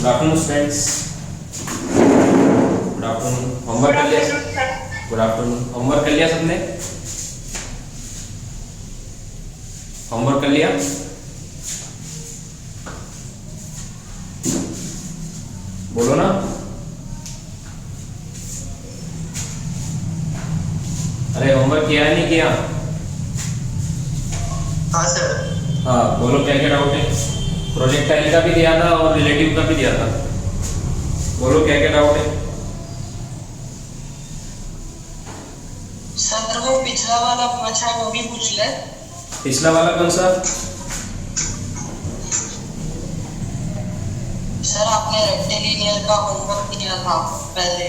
Good afternoon students. Good afternoon. Homework कर लिया? Good afternoon. Homework कर लिया सबने? होमवर्क कर लिया? बोलो ना। अरे होमवर्क किया है नहीं किया? हाँ सर। हाँ बोलो, क्या क्या डाउट है? प्रोजेक्टाइल का भी दिया था और रिलेटिव का भी दिया था। बोलो क्या क्या डाउट है? सर वो पिछला वाला पूछा है वो भी पूछ ले। पिछला वाला कौन सा? सर आपने रेक्टिलिनियर का होमवर्क दिया था पहले,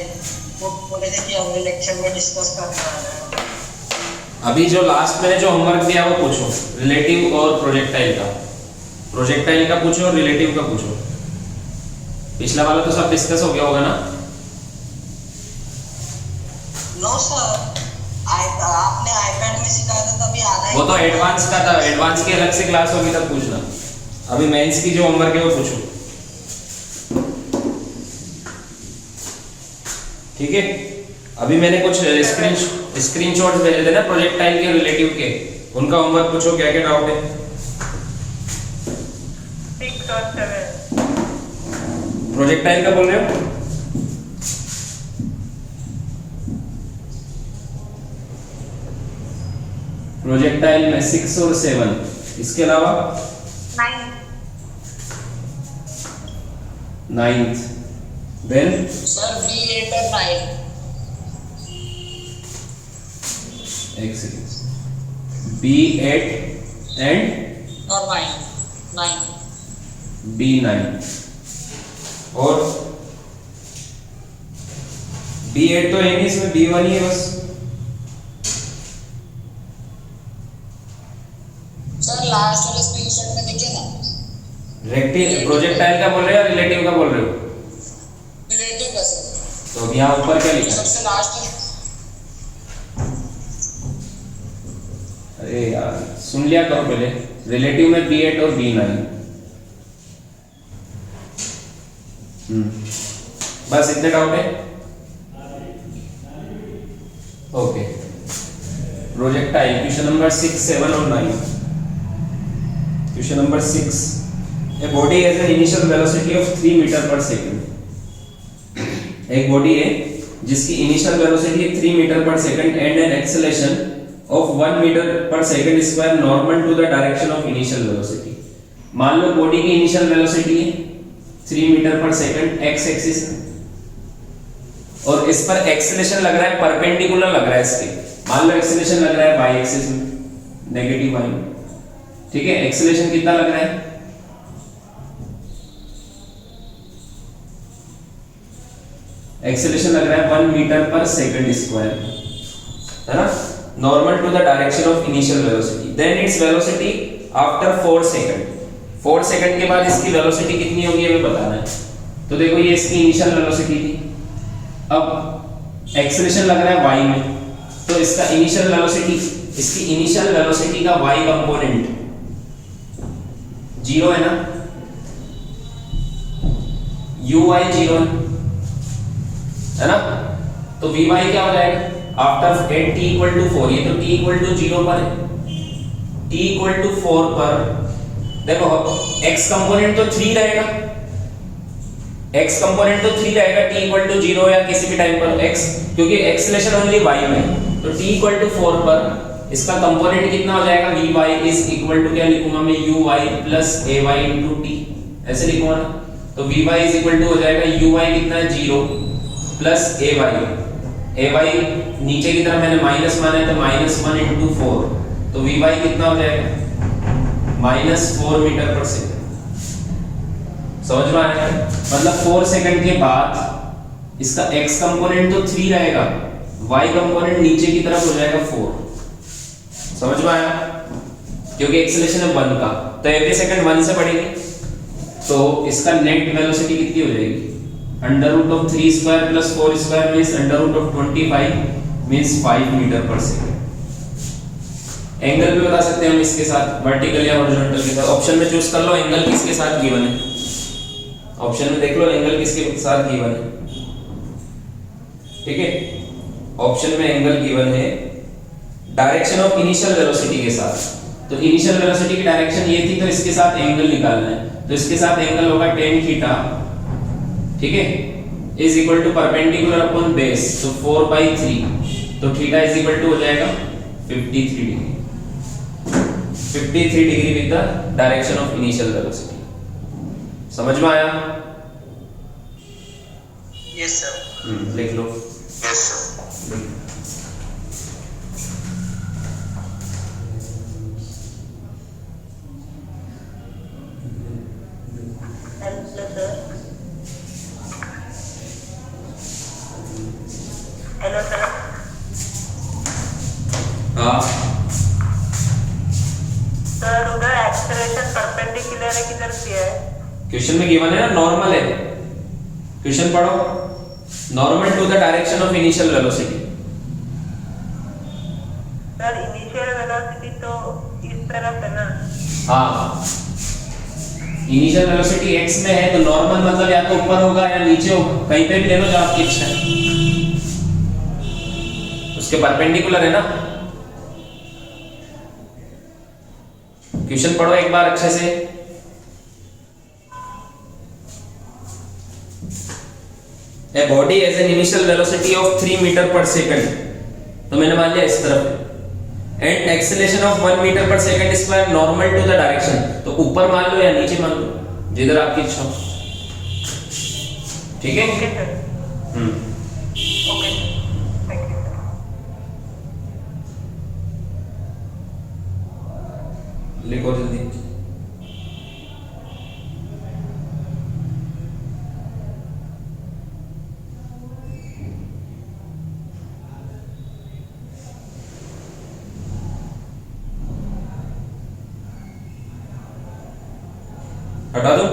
वो बोले थे कि अगले लेक्चर में डिस्कस करना है। अभी जो लास्ट में जो होमवर्क दिया वो पूछो, रिलेटिव और प्रोजेक्टाइल का। प्रोजेक्टाइल का पूछो और रिलेटिव का पूछो। पिछला वाला तो सब डिस्कस हो गया होगा ना? नो सर, आपने आईपैड में सिखाया था तभी आना ही। वो तो एडवांस का था, एडवांस की अलग से क्लास होगी तब पूछना। अभी मेंस की जो होमवर्क है वो पूछो, ठीक है? अभी मैंने कुछ स्क्रीनशॉट्स भेजे थे ना प्रोजेक्टाइल के रिलेटिव के, उनका होमवर्क पूछो क्या क्या डाउट है। 6 और 7 प्रोजेक्टाइल का बोल रहे हो? प्रोजेक्टाइल में 6 और 7, इसके अलावा 9th। देन सर B8 और 9। एक सेकेंड, B8 एंड और 9 B9 और B8 तो है नहीं, इसमें B1 ही है बस। सर लास्ट वाले स्क्रीनशॉट में देखिए ना। प्रोजेक्टाइल का बोल रहे हो या रिलेटिव का बोल रहे हो? रिलेटिव का सर। तो अब यहाँ ऊपर क्या लिखा है? सबसे लास्ट है। अरे यार सुन लिया करो पहले। रिलेटिव में B8 और B9। बस इतने डाउट है? ओके। प्रोजेक्टाइल क्वेश्चन नंबर 6, 7 और 9। Question number 6, a body has an initial velocity of 3 metre पर सेकंड। एक बॉडी है जिसकी इनिशियल वेलोसिटी 3 मीटर पर second and an acceleration of 1 metre पर second square normal to the direction of initial velocity. मान लो body की initial velocity है 3 मीटर पर सेकंड एक्स एक्सिस, और इस पर एक्सेलरेशन लग रहा है परपेंडिकुलर लग रहा है इसके। मान लो एक्सेलरेशन लग रहा है वाई एक्सिस में, नेगेटिव वाई, ठीक है? एक्सेलरेशन कितना लग रहा है? एक्सेलरेशन लग रहा है 1 मीटर पर सेकंड स्क्वायर, है ना? Normal to the direction of initial velocity. Then it's velocity after 4 second. 4 second के बाद इसकी वेलोसिटी कितनी होगी हमें बताना है। तो देखो ये इसकी इनिशियल वेलोसिटी थी, अब एक्सेलरेशन लग रहा है y में, तो इसका इनिशियल वेलोसिटी, इसकी इनिशियल वेलोसिटी का y कंपोनेंट 0 है ना? uy 0 है ना? तो vy क्या हो जाएगा आफ्टर t इक्वल टू 4? ये तो t इक्वल टू 0 पर है, t इक्वल टू 4 पर देखो x कंपोनेंट तो 3 रहेगा, x कंपोनेंट तो 3 रहेगा t इक्वल टू 0 या किसी भी टाइम पर x, क्योंकि एक्सेलरेशन ओनली y में, तो t इक्वल टू 4 पर इसका कंपोनेंट कितना हो जाएगा? vy इज इक्वल टू क्या लिखूंगा मैं? uy plus ay into t, ऐसे लिखूंगा ना? तो vy इज इक्वल टू हो जाएगा uy कितना है? 0 प्लस ay नीचे की तरफ मैंने माइनस माना है तो -1 इंटू 4, तो vy कितना हो जाएगा? -4 मीटर पर सेकंड। समझ में आया? मतलब 4 सेकंड के बाद इसका x कंपोनेंट तो 3 रहेगा, y कंपोनेंट नीचे की तरफ हो जाएगा 4। समझ में आया? क्योंकि एक्सेलरेशन है 1 का, तो एवरी सेकंड 1 से बढ़ेगी, तो इसका नेट वेलोसिटी कितनी हो जाएगी? √3 square plus 4 square means √25 means 5 metre पर सेकंड। एंगल भी बता सकते हैं हम इसके साथ, वर्टिकल या हॉरिजॉन्टल के साथ। ऑप्शन में चूज कर लो एंगल किसके साथ गिवन है। ऑप्शन में देख लो एंगल किसके साथ गिवन है, ठीक है। ऑप्शन में एंगल गिवन है डायरेक्शन ऑफ इनिशियल वेलोसिटी के साथ। तो इनिशियल वेलोसिटी की डायरेक्शन ये थी, तो इसके साथ एंगल निकालना है। तो इसके साथ एंगल होगा tan थीटा, ठीक है, is equal to perpendicular upon base, तो 4/3, तो थीटा इज इक्वल टू हो जाएगा 53 degree. 53 degree with the direction of initial velocity. समझ में आया? Yes sir. लिख लो। Yes sir. Hello sir. हाँ सर उधर एक्सेलरेशन परपेंडिकुलर है किधर दिया है? क्वेश्चन में गिवन है ना, नॉर्मल है। क्वेश्चन पढ़ो, normal to the direction of initial velocity. Sir initial velocity तो इस तरफ है ना? हाँ, इनिशियल वेलोसिटी x में है, तो नॉर्मल मतलब या तो ऊपर होगा या नीचे होगा, कहीं पे भी ले लो जो आपकी इच्छा है, उसके परपेंडिकुलर है ना। क्वेश्चन पढ़ो एक बार अच्छे से। A body has an initial velocity of 3 metre पर सेकंड, तो मैंने मान लिया इस तरफ, एंड एक्सेलरेशन ऑफ 1 मीटर पर second square normal to the direction, तो ऊपर मान लो या नीचे मान लो, जिधर आपकी इच्छा हो, ठीक है। Okay sir. Okay thank you sir. लिखो जल्दी। हटा दो।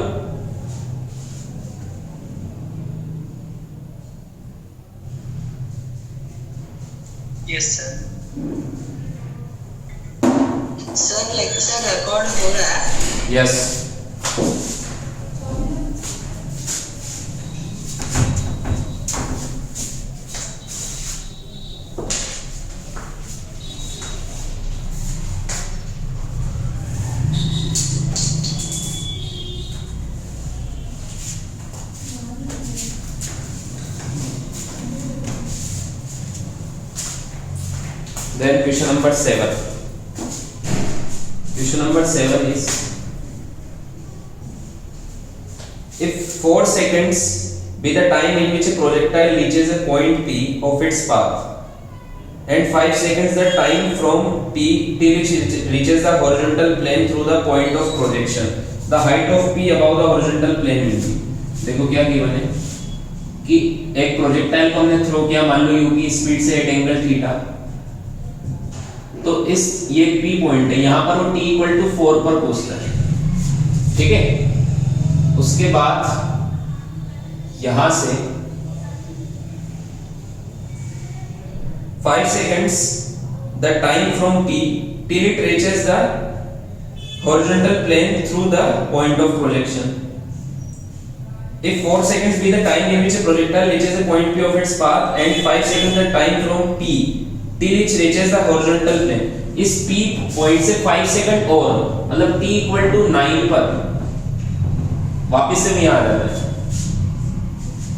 Yes sir. Sir lecture record हो रहा है? Yes. Then question number 7. Question number 7 is, if 4 seconds be the time in which a projectile reaches a point P of its path, and 5 seconds the time from P till it reaches the horizontal plane through the point of projection, the height of P above the horizontal plane will be। देखो क्या given है कि एक projectile को हमने throw किया, मान लो u की स्पीड से एट एंगल थीटा, तो इस ये P पॉइंट है, यहां पर वो t इक्वल टू 4 पर पहुंचता है, ठीक है। उसके बाद यहां से 5 seconds the time from P till it reaches the horizontal plane through the point of projection। If 4 seconds be the time in which a projectile reaches a point P of its path, and 5 seconds the time from P till it reaches the horizontal plane, इस P point से 5 second और मतलब t equal to 9 पर वापस से यहाँ आ जाता है,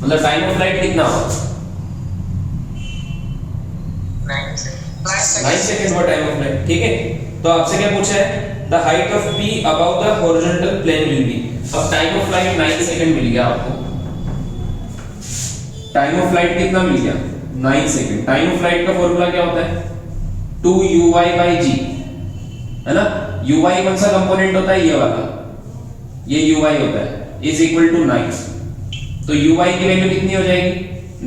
मतलब टाइम ऑफ फ्लाइट कितना होगा? 9 सेकंड वो टाइम ऑफ फ्लाइट, ठीक है। तो आपसे क्या पूछा है? The height of P above the horizontal plane will be. अब टाइम ऑफ फ्लाइट 9 सेकंड मिल गया आपको, टाइम ऑफ फ्लाइट कितना मिल गया? 9 सेकंड। टाइम ऑफ फ्लाइट का फॉर्मूला क्या होता है? 2uy/g, है ना। uy कौन सा कंपोनेंट होता है? ये वाला, ये uy होता है, इज इक्वल टू 9। तो uy की वैल्यू कितनी हो जाएगी?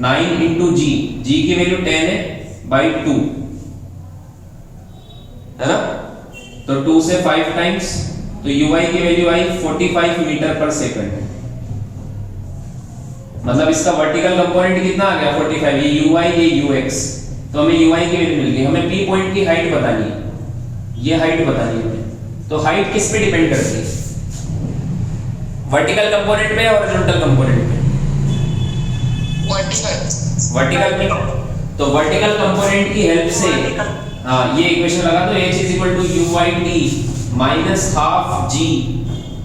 9 इंटू g, g की वैल्यू 10 है बाई 2, है ना। तो 2 से 5 टाइम्स, तो uy की वैल्यू आई 45 मीटर पर सेकंड, मतलब इसका वर्टिकल कंपोनेंट कितना आ गया? 45। ये uy, ये ux, तो हमें uy की वैल्यू मिल गई। हमें p पॉइंट की हाइट बतानी है, ये हाइट बतानी है हमें। तो हाइट किस पे डिपेंड करती है? वर्टिकल कंपोनेंट में या हॉरिजॉन्टल कंपोनेंट में? वर्टिकल में। तो वर्टिकल कंपोनेंट की हेल्प से हाँ ये इक्वेशन लगा दो, h is equal to u by t minus half g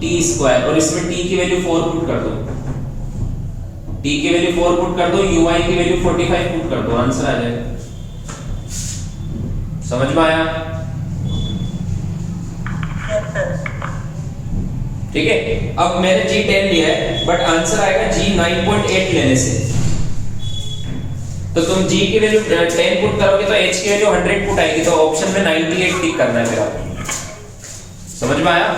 t square, और इसमें t की वैल्यू 4 पुट कर दो, t की वैल्यू 4 पुट कर दो, ui की वैल्यू 45 पुट कर दो, आंसर आ जाएगा। समझ में आया? ठीक है, अब मैंने g 10 लिया है बट आंसर आएगा g 9.8 लेने से। तो तुम g की वैल्यू 10 पुट करोगे तो h की वैल्यू 100 पुट आएगी, तो ऑप्शन में 98 टिक करना है फिर आपको। समझ में आया?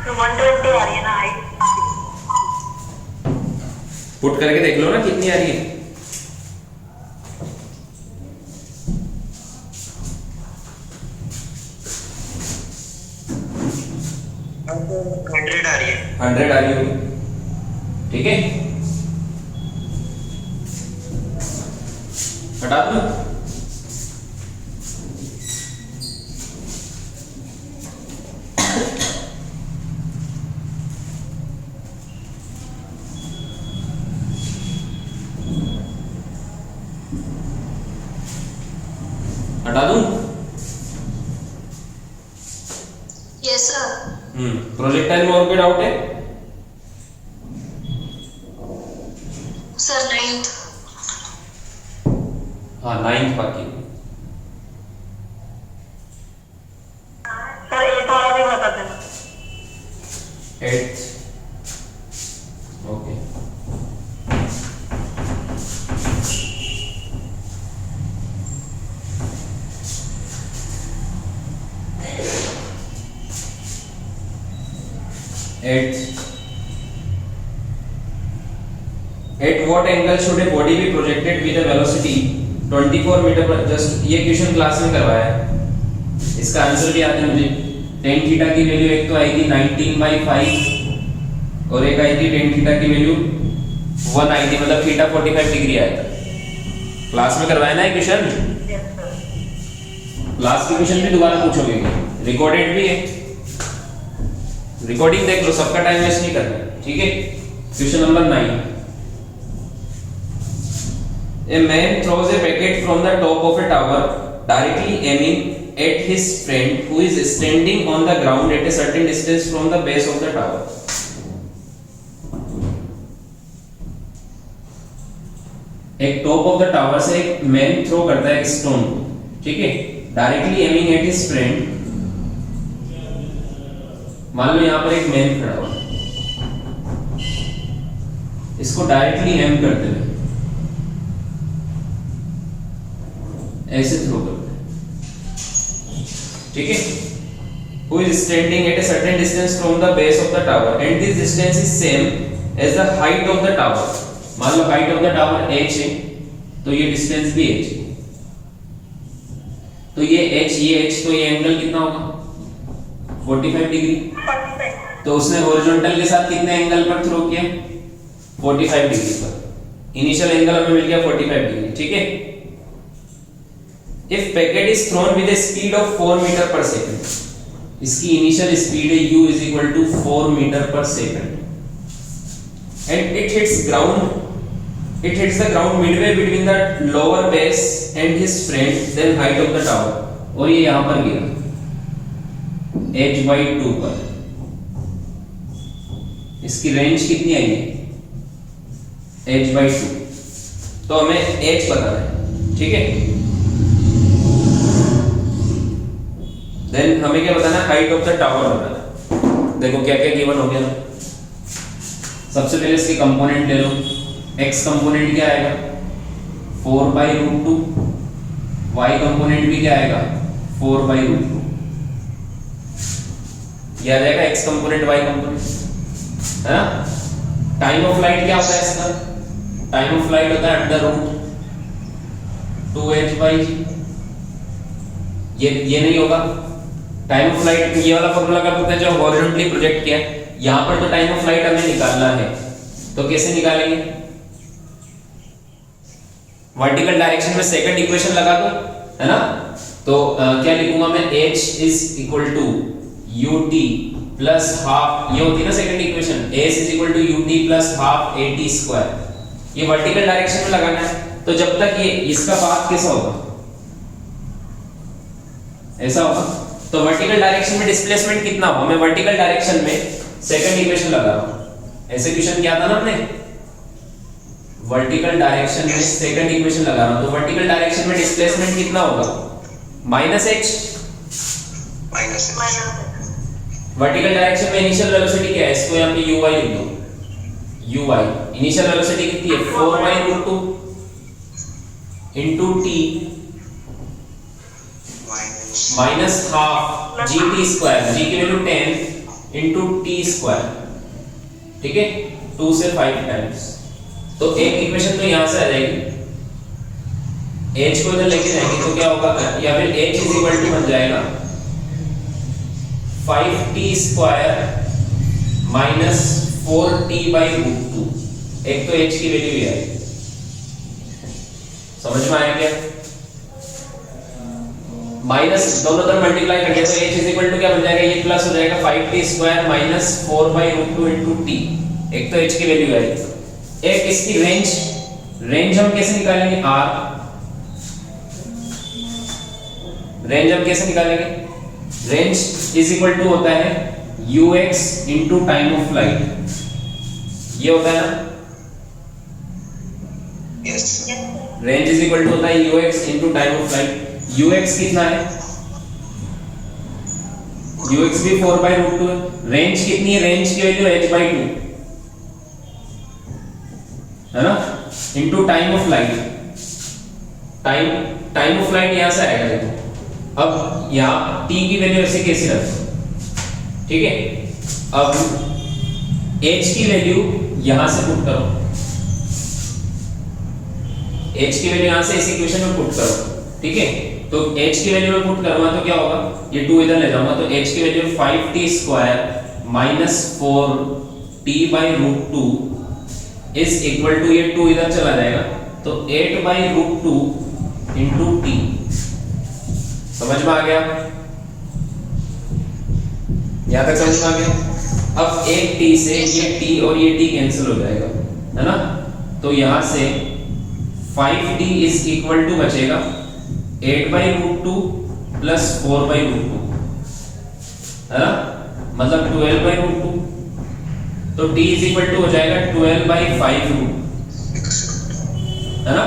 तो 120 आ रही है ना हाइट? पुट करके देख लो ना कितनी आ रही है। 100 आ रही है। 100 आ रही होगी, ठीक है, हटा दो। हटा दूं? Yes sir. प्रोजेक्टाइल में और कोई डाउट है? Sir 9th। हाँ 9th बाकी। सर 8 वाला भी बता देना। 8th okay. At what angle should a body be projected with a velocity 24 metre पर? जस्ट ये क्वेश्चन क्लास में करवाया है, इसका आंसर भी आता है मुझे। tan थीटा की वैल्यू एक तो आएगी 19/5 और एक आएगी tan थीटा की वैल्यू 190, मतलब थीटा 45 डिग्री आएगा। क्लास में करवाया ना ये क्वेश्चन, क्लास के क्वेश्चन भी दोबारा पूछोगे, रिकॉर्डेड भी है, रिकॉर्डिंग देख लो, सबका टाइम वेस्ट नहीं करना, ठीक है। Question number 9, a man throws a packet from the top of a tower directly aiming at his friend who is standing on the ground at a certain distance from the base of the tower. एक top of the tower से एक man throw करता है एक stone, ठीक है, directly aiming at his friend. मान लो यहां पर एक मैन खड़ा हुआ, इसको डायरेक्टली एम करते हुए ऐसे थ्रो करते हैं, ठीक है। Who is standing at a certain distance from the base of the tower and this distance is same as the height of the tower. मान लो height of the tower h है, तो ये डिस्टेंस भी h है, तो ये h, तो ये एंगल कितना होगा 45 डिग्री। तो उसने हॉरिजॉन्टल के साथ कितने एंगल पर थ्रो किया 45 डिग्री पर, इनिशियल एंगल हमें मिल गया 45 डिग्री, ठीक है। If packet is thrown with a speed of 4 metre पर सेकंड, इसकी इनिशियल स्पीड है u is equal to 4 metre पर second, and it hits the ground midway between the lower base and his friend then height of the tower, और ये यहां पर गिरा h/2 पर, इसकी रेंज कितनी आई है h/2, तो हमें h बताना है, ठीक है। देन हमें क्या बताना है, हाइट ऑफ द टावर बताना है। देखो क्या क्या गिवन हो गया। सबसे पहले इसके कंपोनेंट ले लो, x कंपोनेंट क्या आएगा 4/√2, y कंपोनेंट भी क्या आएगा 4/√2, ये आ जाएगा x कंपोनेंट y कंपोनेंट, है ना। टाइम ऑफ फ्लाइट क्या होता है इसका, टाइम ऑफ फ्लाइट होता है √2h/g, ये नहीं होगा टाइम ऑफ फ्लाइट। ये वाला फॉर्मूला का होता है जो हॉरिजॉन्टली प्रोजेक्ट किया, यहां पर तो टाइम ऑफ फ्लाइट हमें निकालना है, तो कैसे निकालेंगे, वर्टिकल डायरेक्शन में सेकंड इक्वेशन लगा दो, है ना। तो क्या लिखूंगा मैं, h is equal to ut plus half, ये होती है ना second equation, s is equal to ut plus half at square. ये वर्टिकल डायरेक्शन में लगाना है। तो जब तक ये इसका पाथ कैसा होगा, ऐसा होगा। तो वर्टिकल डायरेक्शन में डिस्प्लेसमेंट कितना होगा, मैं वर्टिकल डायरेक्शन में सेकंड इक्वेशन लगा रहा हूं। ऐसे इक्वेशन क्या था ना हमने, वर्टिकल डायरेक्शन में सेकंड इक्वेशन लगा रहा हूं। तो वर्टिकल डायरेक्शन में डिस्प्लेसमेंट कितना होगा, माइनस h। वर्टिकल डायरेक्शन में इनिशियल वेलोसिटी क्या है, इसको यहां पे uy लिख दो, uy इनिशियल वेलोसिटी कितनी है, 4/√2 into t minus half gt square, g की वैल्यू 10 इनटू t स्क्वायर, ठीक है, 2 से 5 टाइम्स। तो एक इक्वेशन तो यहां से आ जाएगी, h को इधर लेके जाएंगे तो क्या होगा, या फिर h इज इक्वल टू बन जाएगा 5t स्क्वायर माइनस 4t/√2। एक तो h की वैल्यू ये है, समझ में आया क्या। माइनस दोनों तरफ मल्टीप्लाई करेंगे तो h इज इक्वल टू क्या बन जाएगा, ये प्लस हो जाएगा 5t square minus 4/√2 into t। एक तो h की वैल्यू है, एक इसकी रेंज हम कैसे निकालेंगे, r रेंज हम कैसे निकालेंगे, रेंज इज इक्वल टू होता है ux into time of flight, ये होता है ना, yes range is equal to होता है ux into time of flight. ux कितना है, ux भी 4/√2 है। रेंज कितनी है, रेंज की वैल्यू h/2 है ना, into time of flight. Time of flight यहां से आएगा, देखो अब यहां t की वैल्यू ऐसे कैसे रखो, ठीक है। अब h की वैल्यू यहां से पुट करो, h की वैल्यू यहां से इस इक्वेशन में पुट करो, ठीक है। तो h की वैल्यू में पुट करूंगा तो क्या होगा, ये 2 इधर ले जाऊंगा तो h की value 5t square minus 4t/√2 is equal to, ये 2 इधर चला जाएगा तो 8/√2 इनटू t। समझ में आ गया, यहां तक समझ में आ गया। अब एक t से ये t और ये t कैंसिल हो जाएगा, है ना। तो यहां से 5t इज इक्वल टू बचेगा 8/√2 प्लस 4/√2, है ना, मतलब 12/√2। तो t इज इक्वल टू हो जाएगा 12/5√2, है ना।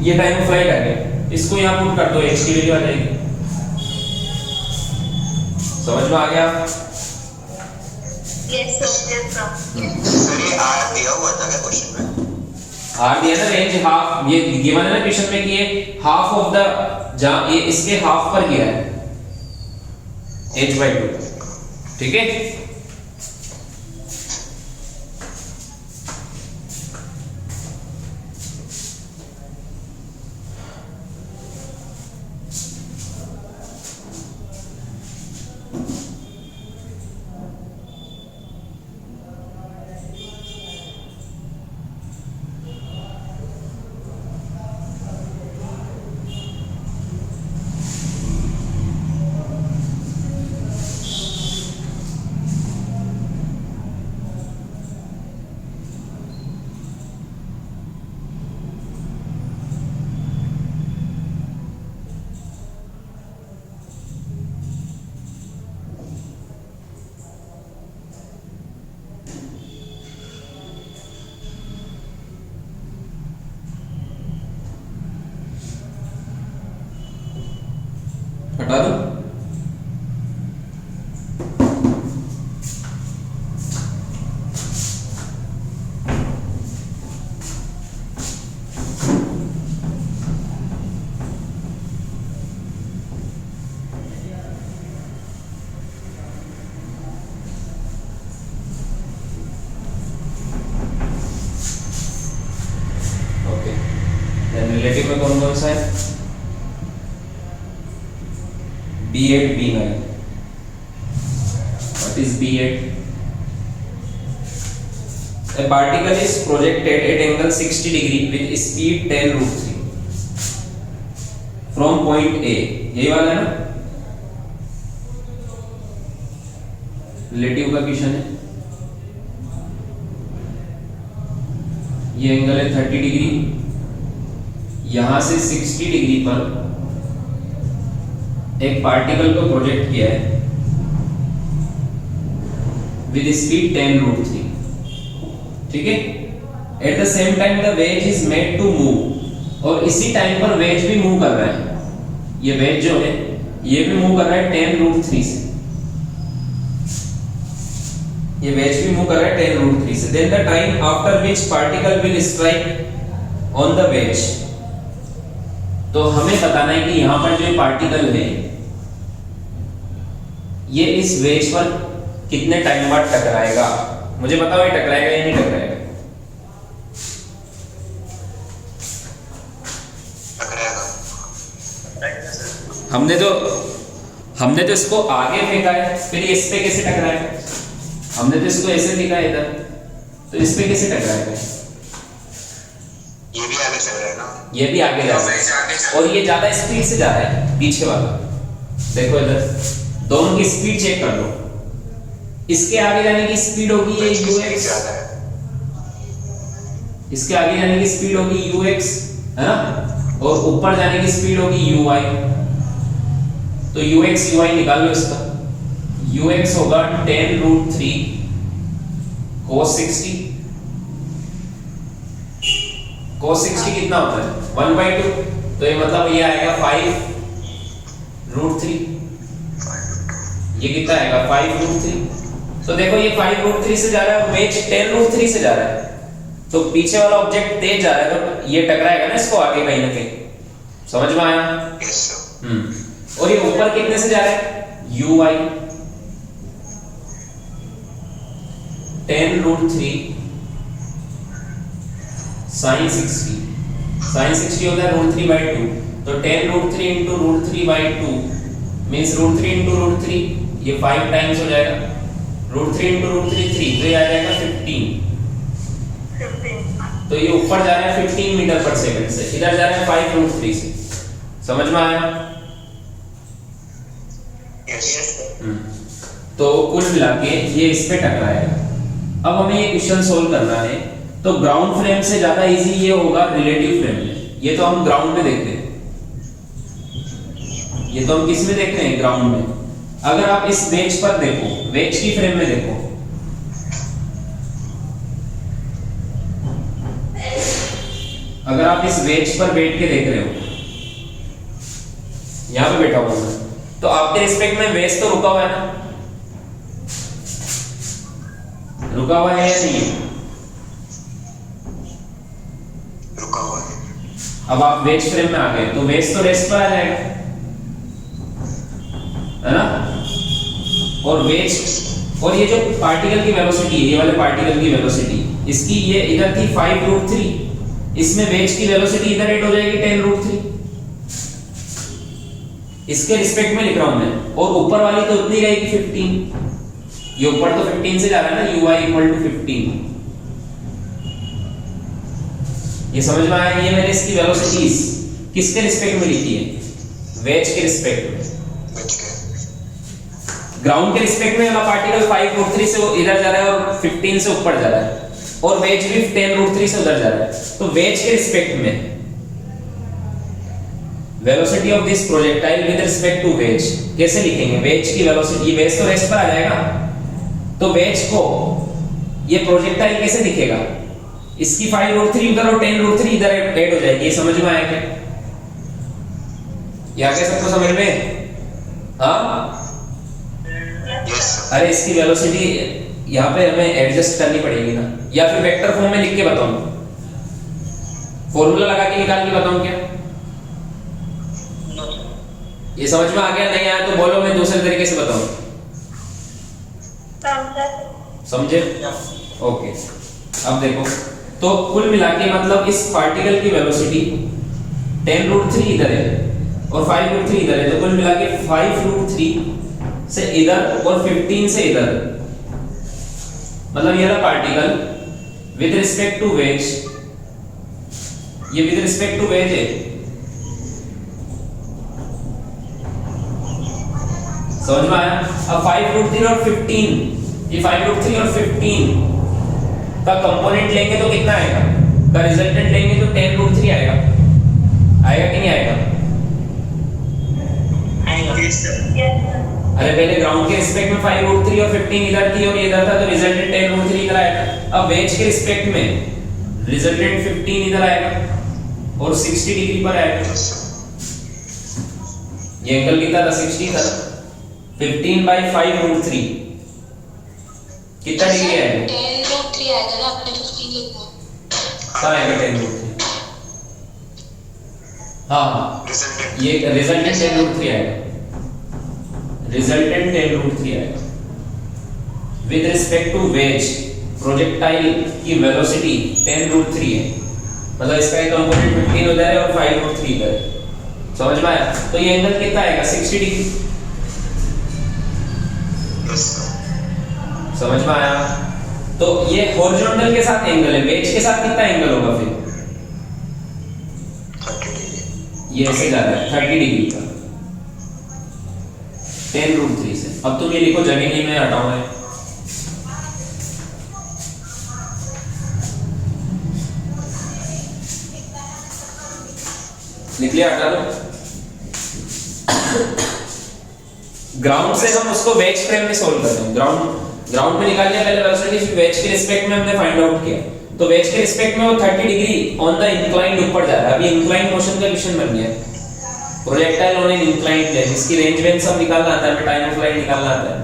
ये टाइम ऑफ फ्लाइट आ गया, इसको यहां पुट कर दो, h की वैल्यू आ जाएगी। समझ में आ गया, यस सर। सर ये r दिया हुआ था क्या क्वेश्चन में, r दिया था, रेंज हाफ, ये गिवन है ना क्वेश्चन में कि ये हाफ ऑफ द, जहां ये इसके हाफ पर गिरा है h/2, ठीक है। हटा दो, ओके। रिलेटिव में कौन कौन सा है, B8 B9। What is B8? A particle is projected at angle 60 degree with speed 10 root 3 from point A, यही वाला है ना, रिलेटिव का क्वेश्चन है। ये एंगल है 30 डिग्री, यहां से 60 डिग्री पर एक पार्टिकल को प्रोजेक्ट किया है विद स्पीड 10 रूट 3, ठीक है। At the same time the wedge is made to move, और इसी टाइम पर वेज भी मूव कर रहा है, ये वेज जो है ये भी मूव कर रहा है 10 रूट 3 से, ये वेज भी मूव कर रहा है 10 रूट 3 से। Then the time after which particle will strike on the wedge, तो हमें बताना है कि यहां पर जो पार्टिकल है ये इस वेज पर कितने टाइम बाद टकराएगा। मुझे बताओ ये टकराएगा या नहीं टकराएगा? हमने तो इसको आगे फेंका है, फिर इस पे कैसे टकराएगा? हमने तो इसको ऐसे फेंका है इधर, तो इस पे कैसे टकराएगा? ये भी आगे चल रहा है ना, ये भी आगे जा रहा है, और ये ज्यादा स्पीड से जा रहा है पीछे वाला। देखो इधर दोनों की स्पीड चेक कर लो, इसके आगे जाने की स्पीड होगी ये ux, इसके आगे जाने की स्पीड होगी ux, है ना, और ऊपर जाने की स्पीड होगी uy। तो ux uy निकाल लो इसका। ux होगा 10 रूट 3 cos 60, cos 60 कितना होता है 1/2, तो ये मतलब ये आएगा 5 रूट 3, ये कितना आएगा 5 रूट 3। तो देखो ये 5 रूट 3 से जा रहा है, वेज 10 रूट 3 से जा रहा है, तो पीछे वाला ऑब्जेक्ट तेज जा रहा है, तो ये टकराएगा ना इसको आगे कहीं ना कहीं। समझ में आया? और ये ऊपर कितने से जा रहा है uy 10 रूट 3 sin 60, sin 60 होता है रूट 3/2, तो 10 root 3 into root 3/2 means root 3 into root 3, ये 5 टाइम्स हो जाएगा, रूट 3 इंटू रूट 3 3, तो ये आ जाएगा 15। तो ये ऊपर जा रहा है 15 मीटर पर सेकंड से, इधर जा रहा है 5 रूट 3 से। समझ में आया? तो कुल मिला के ये इस पे टकराएगा। अब हमें ये क्वेश्चन सोल्व करना है, तो ग्राउंड फ्रेम से ज्यादा इजी ये होगा रिलेटिव फ्रेम में। ये तो हम ग्राउंड में देखते हैं, ये तो हम किस में देखते हैं? ग्राउंड में। अगर आप इस वेज पर देखो, वेज की फ्रेम में देखो, अगर आप इस वेज पर बैठ के देख रहे हो, यहां पे बैठा हुआ मैं, तो आपके रिस्पेक्ट में वेज तो रुका हुआ है ना, रुका हुआ है या नहीं? रुका हुआ है। अब आप वेज फ्रेम में आ गए, तो वेज तो रेस्ट पर आ जाएगा, है ना। और वेज, और ये जो पार्टिकल की वेलोसिटी है, ये वाले पार्टिकल की वेलोसिटी, इसकी ये इधर थी 5 रूट 3, इसमें वेज की वेलोसिटी इधर ऐड हो जाएगी 10 रूट 3, इसके रिस्पेक्ट में लिख रहा हूं मैं, और ऊपर वाली तो उतनी रहेगी 15, ये ऊपर तो 15 से जा रहा है ना, uy इक्वल टू 15। ये समझ में आया? ये मैंने इसकी वेलोसिटीज किसके रिस्पेक्ट में लिखी है? वेज के रिस्पेक्ट में। ग्राउंड के रिस्पेक्ट में वाला पार्टिकल 5 रूट 3 से वो इधर जा रहा है और 15 से ऊपर जा रहा है, और वेज भी 10 रूट 3 से उधर जा रहा है, तो वेज के रिस्पेक्ट में velocity of this projectile with respect to wedge कैसे लिखेंगे? वेज की वेलोसिटी, ये वेज तो रेस्ट पर आ जाएगा, तो वेज को ये प्रोजेक्टाइल कैसे दिखेगा? इसकी 5 रूट 3 उधर और 10 रूट 3 इधर ऐड हो जाएगी। ये समझ में आया क्या? ये आगे सबको समझ में? हाँ, अरे इसकी वेलोसिटी यहाँ पे हमें एडजस्ट करनी पड़ेगी ना, या फिर वेक्टर फॉर्म में लिख के बताऊं, फॉर्मूला लगा के निकाल के बताऊं क्या? ये समझ में आ गया? नहीं आया तो बोलो, मैं दूसरे तरीके से बताऊं। समझे? ओके। अब देखो, तो कुल मिला के मतलब इस पार्टिकल की वेलोसिटी 10 रूट 3 इधर है और 5 रूट 3 इधर है, तो कुल मिला के 5 रूट 3 से इधर और 15 से इधर, मतलब ये रहा particle, with respect to wedge, ये विद रिस्पेक्ट टू वेज है, समझ में आया? अब 5√3 और 15, ये 5√3 और 15 का कंपोनेंट लेंगे तो कितना आएगा, का रिजल्टेंट लेंगे तो 10√3 आएगा, आएगा कि नहीं आएगा? अरे पहले ग्राउंड के रिस्पेक्ट में 5√3 और 15 इधर थी और ये इधर था, तो रिजल्टेंट 10√3 इधर आएगा। अब वेज के रिस्पेक्ट में रिजल्टेंट 15 इधर आएगा और 60 डिग्री पर आएगा। ये एंगल कितना था, 60 था। 15/5√3 कितना डिग्री आएगा? 10√3 आएगा ना, आपने 15 लिखा। कहाँ आएगा 10√3? हाँ, ये रिजल्टेंट 10√3 आएगा, रिजल्टेंट 10√3 आएगा। With respect to wedge projectile की वेलोसिटी 10√3 है, मतलब इसका एक कंपोनेंट 15 उधर है और 5√3 इधर है। समझ में आया? तो ये एंगल कितना आएगा, 60 डिग्री। समझ में आया? तो ये हॉरिजॉन्टल के साथ एंगल है, वेज के साथ कितना एंगल होगा फिर? ये ऐसे जा रहा है 30 डिग्री का 10√3 से। अब तुम ये लिखो, जगह नहीं मैं हटाऊंगा, लिख लिया, हटा दो। ग्राउंड से हम उसको वेज फ्रेम में सोल्व करते हैं। ग्राउंड में निकाल लिया पहले वेलोसिटी, फिर वेज के रिस्पेक्ट में हमने फाइंड आउट किया, तो वेज के रिस्पेक्ट में वो 30 डिग्री ऑन द इंक्लाइंड ऊपर जा रहा है। अभी इंक्लाइंड मोशन का क्वेश्चन बन गया, projectile on an inclined plane, इसकी रेंज वेन सब निकालना आता है, टाइम ऑफ फ्लाइट निकालना आता है।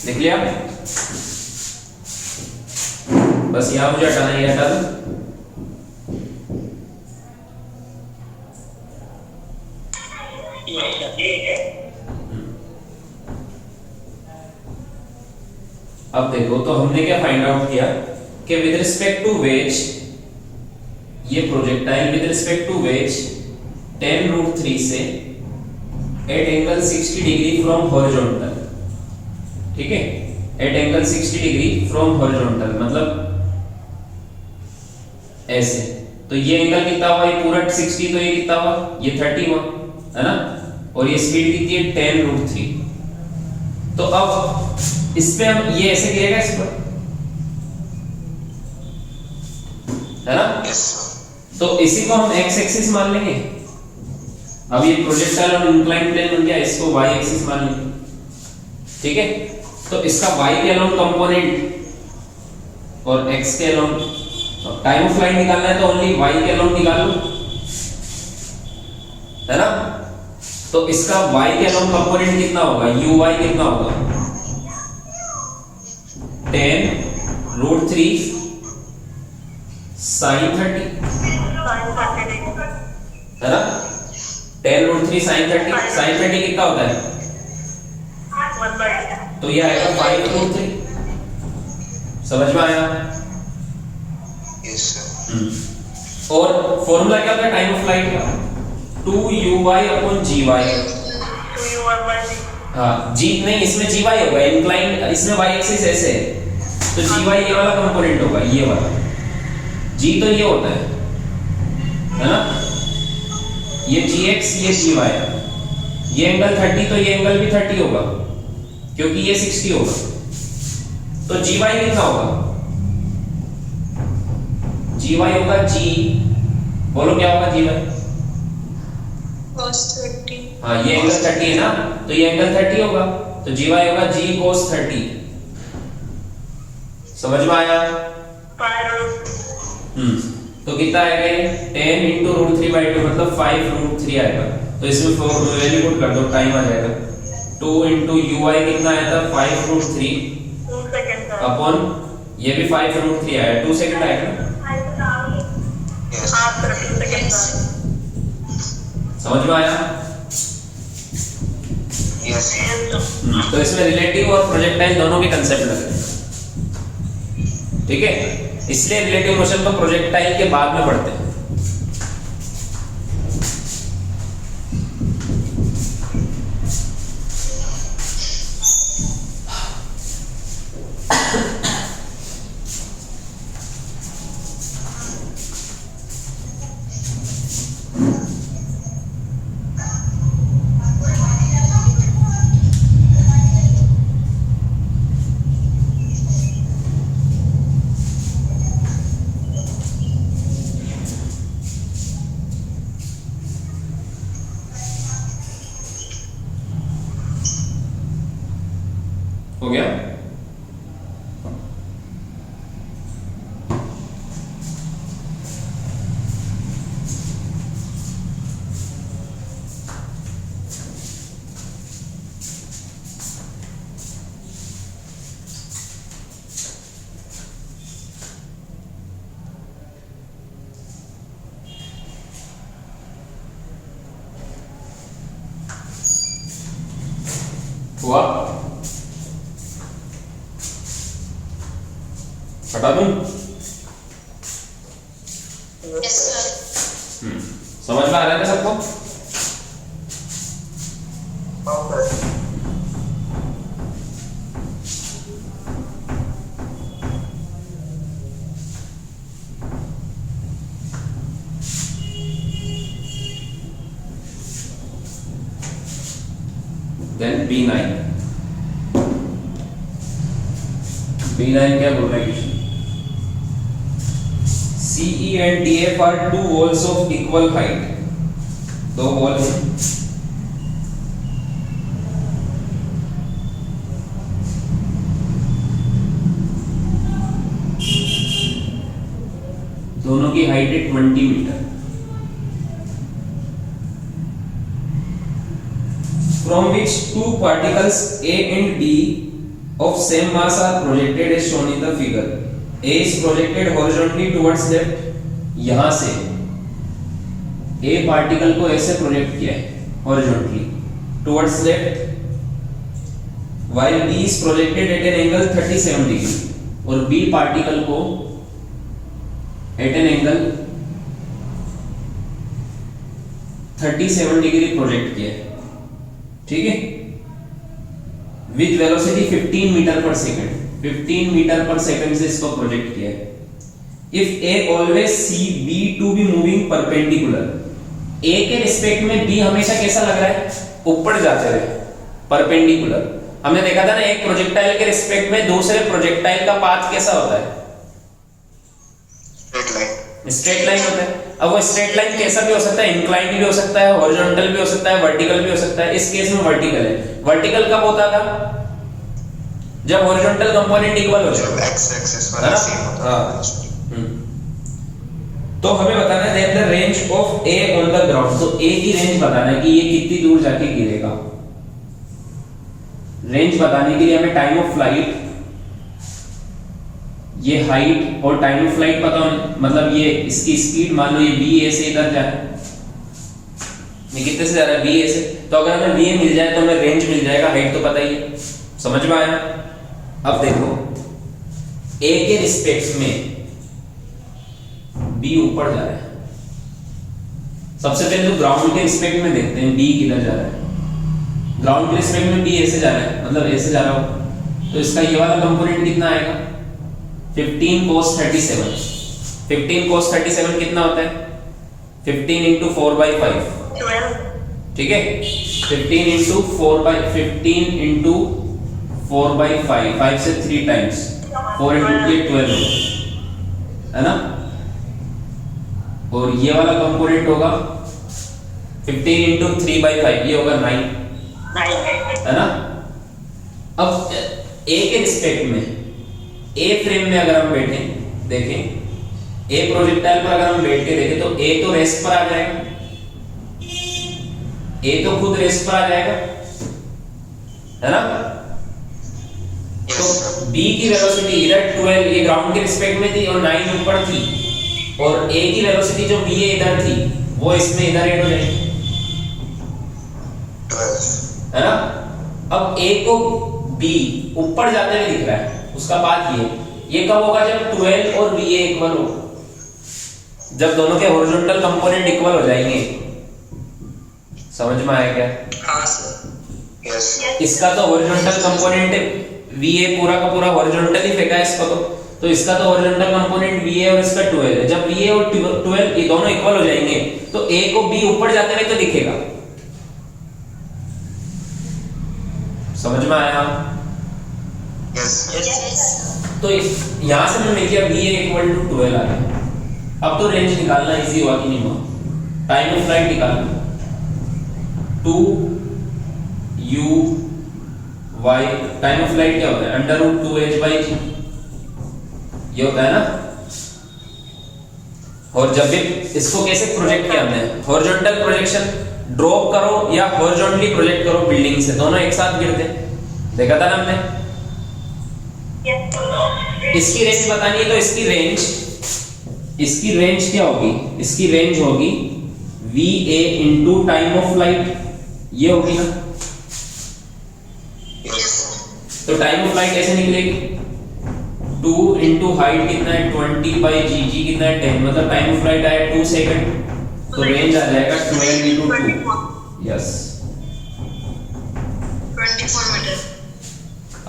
देख लिया? बस यहां मुझे हटाना है, हटा दो। अब देखो, तो हमने क्या फाइंड आउट किया कि विद रिस्पेक्ट टू वेज, ये projectile with respect to wedge 10√3 से at angle 60 degree from horizontal, ठीक है, at angle 60 degree from horizontal, मतलब ऐसे। तो ये एंगल कितना हुआ, ये पूरा 60, तो ये कितना हुआ, ये 30 हुआ, है ना, और ये स्पीड कितनी है 10√3। तो अब इस पे हम ये ऐसे गिरेगा इस पर, है ना, तो इसी को हम x एक्सिस मान लेंगे। अब ये प्रोजेक्टाइल और इंक्लाइंड प्लेन बन गया, इसको y एक्सिस मान लेंगे, ठीक है। तो इसका y के अलोंग कंपोनेंट और x के अलोंग, टाइम ऑफ फ्लाइट निकालना है तो ओनली y के अलोंग निकालो, है ना। तो इसका y के अलोंग कंपोनेंट कितना होगा, uy कितना होगा, 10√3 sin 30, है ना, 10√3 sin 30, sin 30 कितना होता है, तो ये आएगा 5√3। समझ में आया? Yes sir. और फॉर्मूला क्या था टाइम ऑफ फ्लाइट का, 2uy/gy। हाँ, g नहीं, इसमें gy होगा, इंक्लाइंड, इसमें y एक्सिस ऐसे है, तो gy ये वाला कंपोनेंट होगा, ये वाला g तो ये होता है ना, ये gx, ये gy, ये एंगल 30, तो ये एंगल भी 30 होगा क्योंकि ये 60 होगा। तो gy कितना होगा, gy होगा g, बोलो क्या होगा gy? cos 30। हाँ, ये एंगल 30 है ना, तो ये एंगल 30 होगा, तो gy होगा g cos 30। समझ में आया? तो कितना आएगा ये, 10 × √3/2 मतलब 5√3 आएगा। तो इसमें वैल्यू पुट कर दो, टाइम आ जाएगा। 2 × uy कितना आया था, 5√3 अपॉन ये भी 5√3 आया, 2 सेकंड आएगा ना। समझ में आया? यस। तो इसमें रिलेटिव और प्रोजेक्टाइल दोनों के कंसेप्ट लगे, ठीक है। इसलिए रिलेटिव मोशन को प्रोजेक्टाइल के बाद में पढ़ते हैं। हो गया? हुआ? हटा दूं? Yes sir. समझ में आ रहा है ना सबको? Then B9 क्या बोल रहा है question? CE and DF are two walls of equal height. दो वॉल हैं, दोनों की हाइट है 20 metre. From which two particles A and B of same mass are projected as shown in the figure. A is projected horizontally towards left. यहां से A particle को ऐसे project किया है horizontally towards left, while B is projected at an angle 37 degree. और B particle को at an angle 37 degree project किया है. ठीक है, विथ वेलोसिटी 15 मीटर पर सेकंड. 15 मीटर पर सेकंड से इसको प्रोजेक्ट किया है. If A always see B to be moving perpendicular. A के रिस्पेक्ट में बी हमेशा कैसा लग रहा है? ऊपर जाते हुए, परपेंडिकुलर. हमने देखा था ना, एक प्रोजेक्टाइल के रिस्पेक्ट में दूसरे प्रोजेक्टाइल का पाथ कैसा होता है? स्ट्रेट लाइन होता है. अब वो स्ट्रेट लाइन कैसा भी हो सकता है, इंक्लाइंड भी हो सकता है, हॉरिजॉन्टल भी हो सकता है, वर्टिकल भी हो सकता है. इस केस में वर्टिकल है. वर्टिकल कब होता था? जब हॉरिजॉन्टल कंपोनेंट इक्वल हो जाए, एक्स एक्सिस वाला सेम होता है. तो हमें बताना है that the range of A on the ground. तो ए की रेंज बताना है कि ये कितनी दूर जाके गिरेगा. रेंज बताने के लिए हमें टाइम ऑफ फ्लाइट, ये हाइट और टाइम ऑफ फ्लाइट पता होना. मतलब ये इसकी स्पीड, मान लो ये बी ए से इधर जा रहा है, ये कितने से जा रहा है? बी ए से. तो अगर हमें बी ए मिल जाए तो हमें रेंज मिल जाएगा. हाइट तो पता ही है. समझ में आया? अब देखो, ए के रिस्पेक्ट में बी ऊपर जा रहा है. सबसे पहले तो ग्राउंड के रिस्पेक्ट में देखते हैं बी किधर जा रहा है. ग्राउंड के रिस्पेक्ट में बी ऐसे जा रहा है, मतलब ऐसे जा रहा हो, तो इसका ये वाला कंपोनेंट कितना आएगा? 15 cos 37. 15 cos 37 कितना होता है? 15 into 4/5. ठीक है, 15 into 4/5, 5 से 3 टाइम्स, 4 into 12 है ना. और ये वाला कंपोनेंट होगा 15 into 3/5, ये होगा 9 है ना. अब ए के रिस्पेक्ट में, ए फ्रेम में अगर हम बैठे देखें, ए प्रोजेक्टाइल पर अगर हम बैठ के देखें तो ए तो रेस्ट पर आ जाएगा. ए तो खुद रेस्ट पर आ जाएगा, है ना. तो बी की वेलोसिटी इधर 12, ये ग्राउंड के रिस्पेक्ट में थी और 9 ऊपर थी, और ए की वेलोसिटी जो बी ए इधर थी वो इसमें इधर ऐड हो जाएगी, है ना. अब ए को बी ऊपर जाते हुए दिख रहा है, उसका बात ये कब होगा? जब 12 और बी ए इक्वल हो, जब दोनों के हॉरिजॉन्टल कंपोनेंट इक्वल हो जाएंगे. समझ में आया क्या? हाँ सर. यस. इसका तो हॉरिजॉन्टल कंपोनेंट वी ए पूरा का पूरा हॉरिजॉन्टल ही फेंका है इसको, तो इसका तो हॉरिजॉन्टल कंपोनेंट वी ए और इसका 12 है. जब वी ए और 12 ये दोनों इक्वल हो जाएंगे तो ए को बी ऊपर जाते हुए तो दिखेगा. समझ में आया? यस. तो यहां से मैंने किया बी ए इक्वल टू 12 आ गया. अब तो रेंज निकालना इजी हुआ कि नहीं हुआ? टाइम ऑफ फ्लाइट निकालना. 2 u y time of flight क्या होता है अंडर रूट 2h/g, ये होता है ना। और जब भी इसको कैसे प्रोजेक्ट किया हमने, हॉरिजॉन्टल प्रोजेक्शन, ड्रॉप करो या हॉरिजॉन्टली प्रोजेक्ट करो बिल्डिंग से, दोनों एक साथ गिरते हैं, देखा था ना हमने। इसकी रेंज बतानी है तो इसकी रेंज क्या होगी, इसकी रेंज होगी va into time of flight, ये होगी ना। तो टाइम ऑफ फ्लाइट कैसे निकलेगी, 2 इंटू हाइट कितना है 20/g कितना है 10, मतलब टाइम ऑफ फ्लाइट आया 2 सेकंड, तो रेंज आ जाएगा 12 इंटू 2, यस 24 मीटर।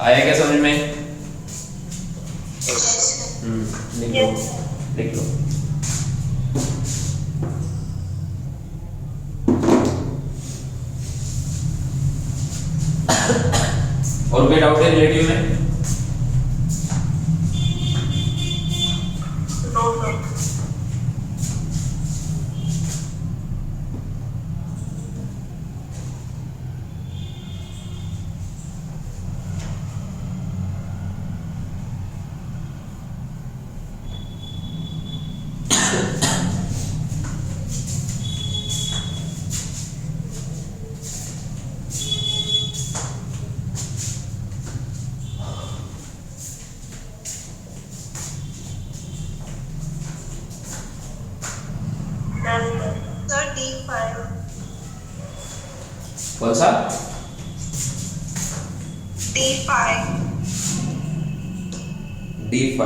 आया क्या समझ में? लिख लो। और कोई डाउट है रिलेटिव में? सर D5 कौन सा? D5 D5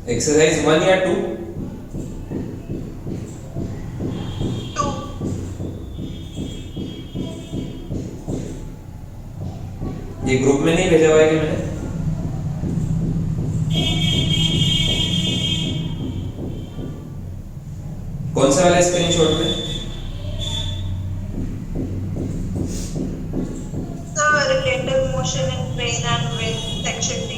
एक्सरसाइज 1 या 2? 2 ये ग्रुप में नहीं भेजा हुआ है कि मैंने? कौन सा वाला स्क्रीनशॉट में? Sir relative motion in train and wind section D।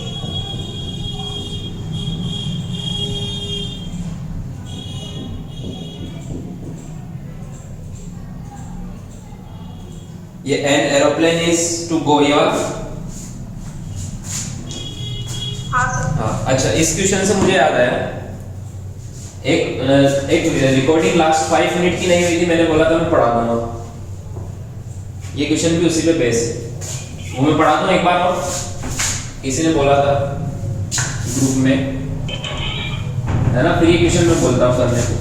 ये an aeroplane is to go, ये वाला? हाँ सर। हाँ, अच्छा इस क्वेश्चन से मुझे याद आया, एक रिकॉर्डिंग लास्ट 5 मिनट की नहीं हुई थी, मैंने बोला था मैं पढ़ा दूंगा, ये क्वेश्चन भी उसी पे बेस है, वो मैं पढ़ा दूं एक बार और, किसी ने बोला था ग्रुप में, है ना, फिर ये क्वेश्चन मैं बोलता हूँ करने को।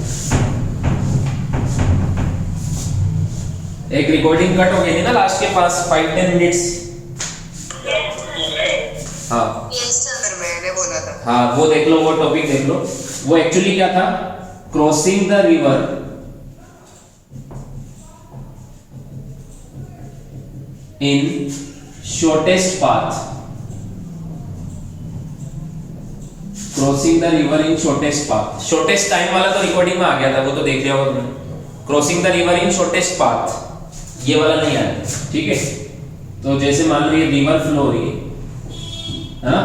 एक रिकॉर्डिंग कट हो गई थी ना लास्ट के पास 5-10 मिनट्स, हाँ यस सर मैंने बोला था। हाँ वो देख लो, वो टॉपिक देख लो, वो एक्चुअली क्या था, crossing the river in shortest path, crossing the river in shortest path, shortest time वाला तो रिकॉर्डिंग में आ गया था, वो तो देख लिया होगा तुमने, crossing the river in shortest path ये वाला नहीं आया, ठीक है। तो जैसे मान लो ये रिवर फ्लो हो रही है ना,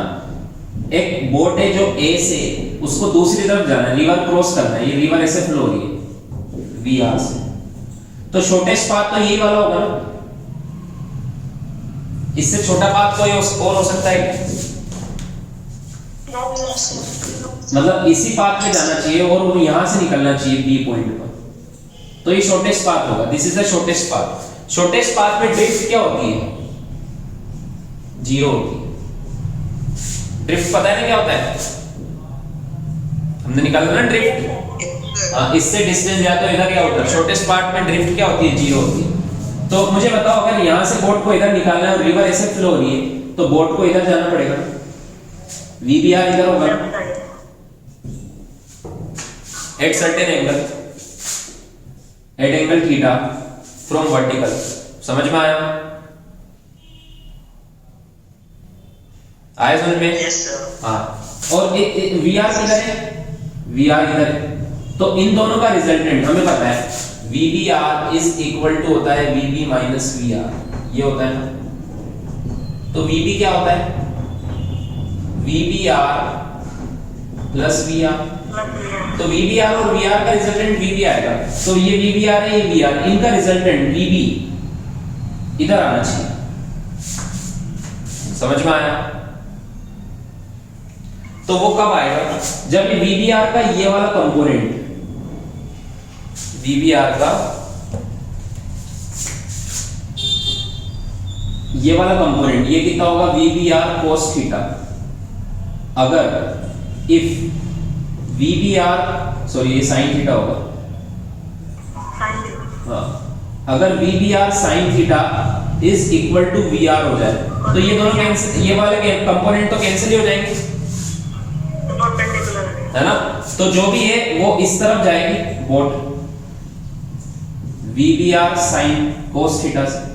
एक बोट है जो ए से उसको दूसरी तरफ जाना है, रिवर क्रॉस करना है, ये रिवर ऐसे फ्लो हो रही है वी आर से, तो शॉर्टेस्ट पाथ तो यही वाला होगा ना, इससे छोटा पाथ कोई और हो सकता है क्या? मतलब इसी पाथ में जाना चाहिए और वो यहां से निकलना चाहिए बी पॉइंट पर, तो ये शॉर्टेस्ट पाथ होगा, this is the shortest path. Shortest path में ड्रिफ्ट क्या होती है, 0 होती है। ड्रिफ्ट पता है ना क्या होता है, हमने निकाला ना ड्रिफ्ट, इससे डिस्टेंस या तो इधर क्या होता है, शॉर्टेस्ट पार्ट में ड्रिफ्ट क्या होती है, 0 होती है। तो मुझे बताओ अगर यहां से बोट को इधर निकालना है और रिवर ऐसे फ्लो हो रही है, तो बोट को इधर जाना पड़ेगा, वीबीआर इधर होगा at certain angle, at angle theta from vertical, समझ में आया? आया समझ में? Yes sir. हाँ, और वीआर किधर है, वीआर इधर है, तो इन दोनों का रिजल्टेंट हमें पता है, वीबीआर इज इक्वल टू होता है वीबी माइनस वीआर, ये होता है ना। तो वीबी क्या होता है, V B R plus V R. Plus V R. तो वी बी आर और वी आर का रिजल्टेंट वी बी आएगा। तो ये वी बी आर है, ये वी आर, इनका रिजल्टेंट वी बी इधर आना चाहिए। समझ में आया? तो वो कब आएगा? जब वी बी आर का ये वाला कंपोनेंट, वी बी आर का ये वाला कंपोनेंट, ये कितना होगा? V B R cos theta. अगर if V B R, sorry ये साइन थीटा होगा, साइन थीटा। हाँ, अगर V B R sine theta is equal to V R हो जाए तो ये दोनों कैंसिल, ये वाले कंपोनेंट तो कैंसिल ही हो जाएंगे, परपेंडिकुलर है ना? तो जो भी है वो इस तरफ जाएगी, boat V B R sine cos theta से,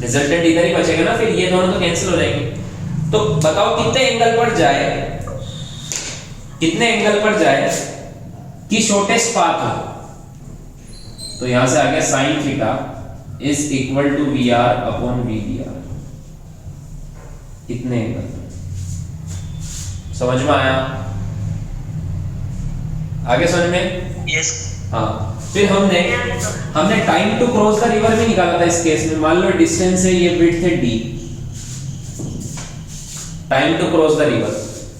रिजल्टेंट इधर ही बचेगा ना, फिर ये दोनों तो कैंसिल हो जाएंगे। तो बताओ कितने एंगल पर जाए, कितने एंगल पर जाए कि शॉर्टेस्ट पाथ हो? तो यहां से आ गया sine theta is equal to V R upon V B R. कितने एंगल? समझ में आया? आगे समझ में? यस। हाँ, फिर हमने time to cross the river भी निकाला था इस केस में। मान लो डिस्टेंस है, ये विड्थ है d, time to cross the river,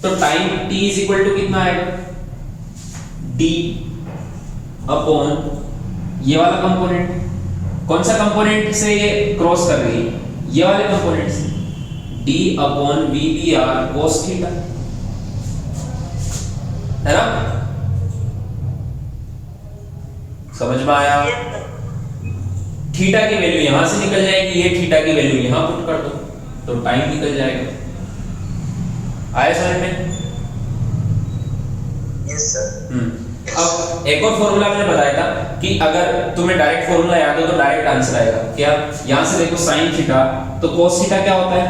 तो time t is equal to कितना आएगा? d अपॉन ये वाला कंपोनेंट। कौन सा कंपोनेंट से ये क्रॉस कर रही है? ये वाले कंपोनेंट से, d upon V B R cos theta, है ना? समझ में आया? थीटा की वैल्यू यहां से निकल जाएगी, ये थीटा की वैल्यू यहां पुट कर दो तो टाइम निकल जाएगा। आया समझ में? Yes sir. अब एक और फॉर्मूला मैंने बताया था कि अगर तुम्हें डायरेक्ट फॉर्मूला याद हो तो डायरेक्ट आंसर आएगा। क्या? यहां से देखो साइन थीटा, तो कोस थीटा क्या होता है?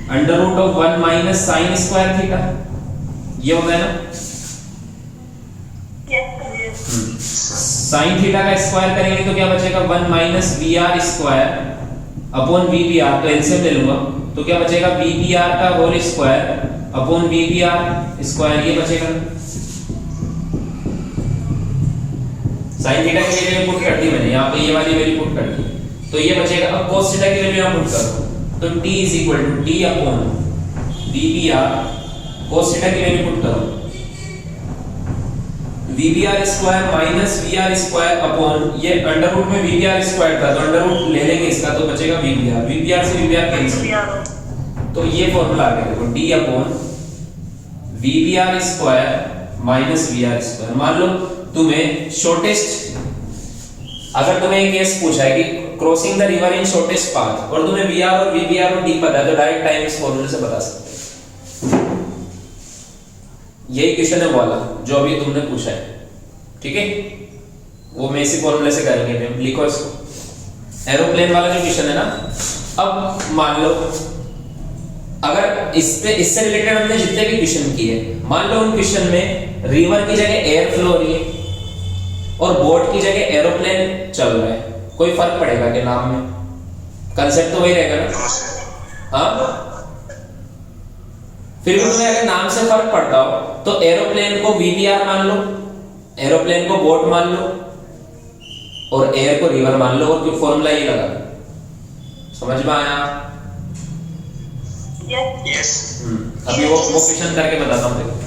Under root of 1 minus sine square theta, ये होता है ना? साइन थीटा का स्क्वायर करेंगे तो क्या बचेगा? 1 minus V R square upon V B R, तो एलसीएम ले लूंगा तो क्या बचेगा? वी बी आर का whole square upon V B R square, ये बचेगा। साइन थीटा की वैल्यू पुट कर दी मैंने, यहाँ पे ये वाली वैल्यू पुट कर दी, तो ये बचेगा। अब cos थीटा की वैल्यू यहाँ पुट करो तो t is equal to d upon V B R, cos theta की वैल्यू पुट करो, V B R square minus V R square upon, ये अंडर रूट में वी बी आर स्क्वायर था तो अंडर रूट ले लेंगे इसका तो बचेगा V B R, V B R से वी बी आर कैंसिल, तो ये फॉर्मूला आ गया देखो, d upon V B R square minus V R square. मान लो तुम्हें शॉर्टेस्ट, अगर तुम्हें एक केस पूछा है कि crossing the river in shortest path और तुम्हें वी आर और वी बी आर और डी पता है तो डायरेक्ट टाइम इस फॉर्मूले से बता सकते हो। यही क्वेश्चन है वाला जो अभी तुमने पूछा है, ठीक है? वो मैं इसी फॉर्मूले से करेंगे, लिखो इसको। एरोप्लेन वाला जो क्वेश्चन है ना, अब मान लो अगर इससे रिलेटेड हमने जितने भी क्वेश्चन किए, मान लो उन क्वेश्चन में रिवर की जगह एयर फ्लो हो रही है और बोट की जगह एरोप्लेन चल रहा है, कोई फर्क पड़ेगा क्या नाम में? कंसेप्ट तो वही रहेगा ना? हाँ, फिर भी तुम्हें अगर नाम से फर्क पड़ता हो तो एरोप्लेन को वीबीआर मान लो, एरोप्लेन को बोट मान लो और एयर को रिवर मान लो, और फॉर्मूला ये लगा। समझ में आया? यस। अभी वो क्वेश्चन करके बताता हूँ देखो।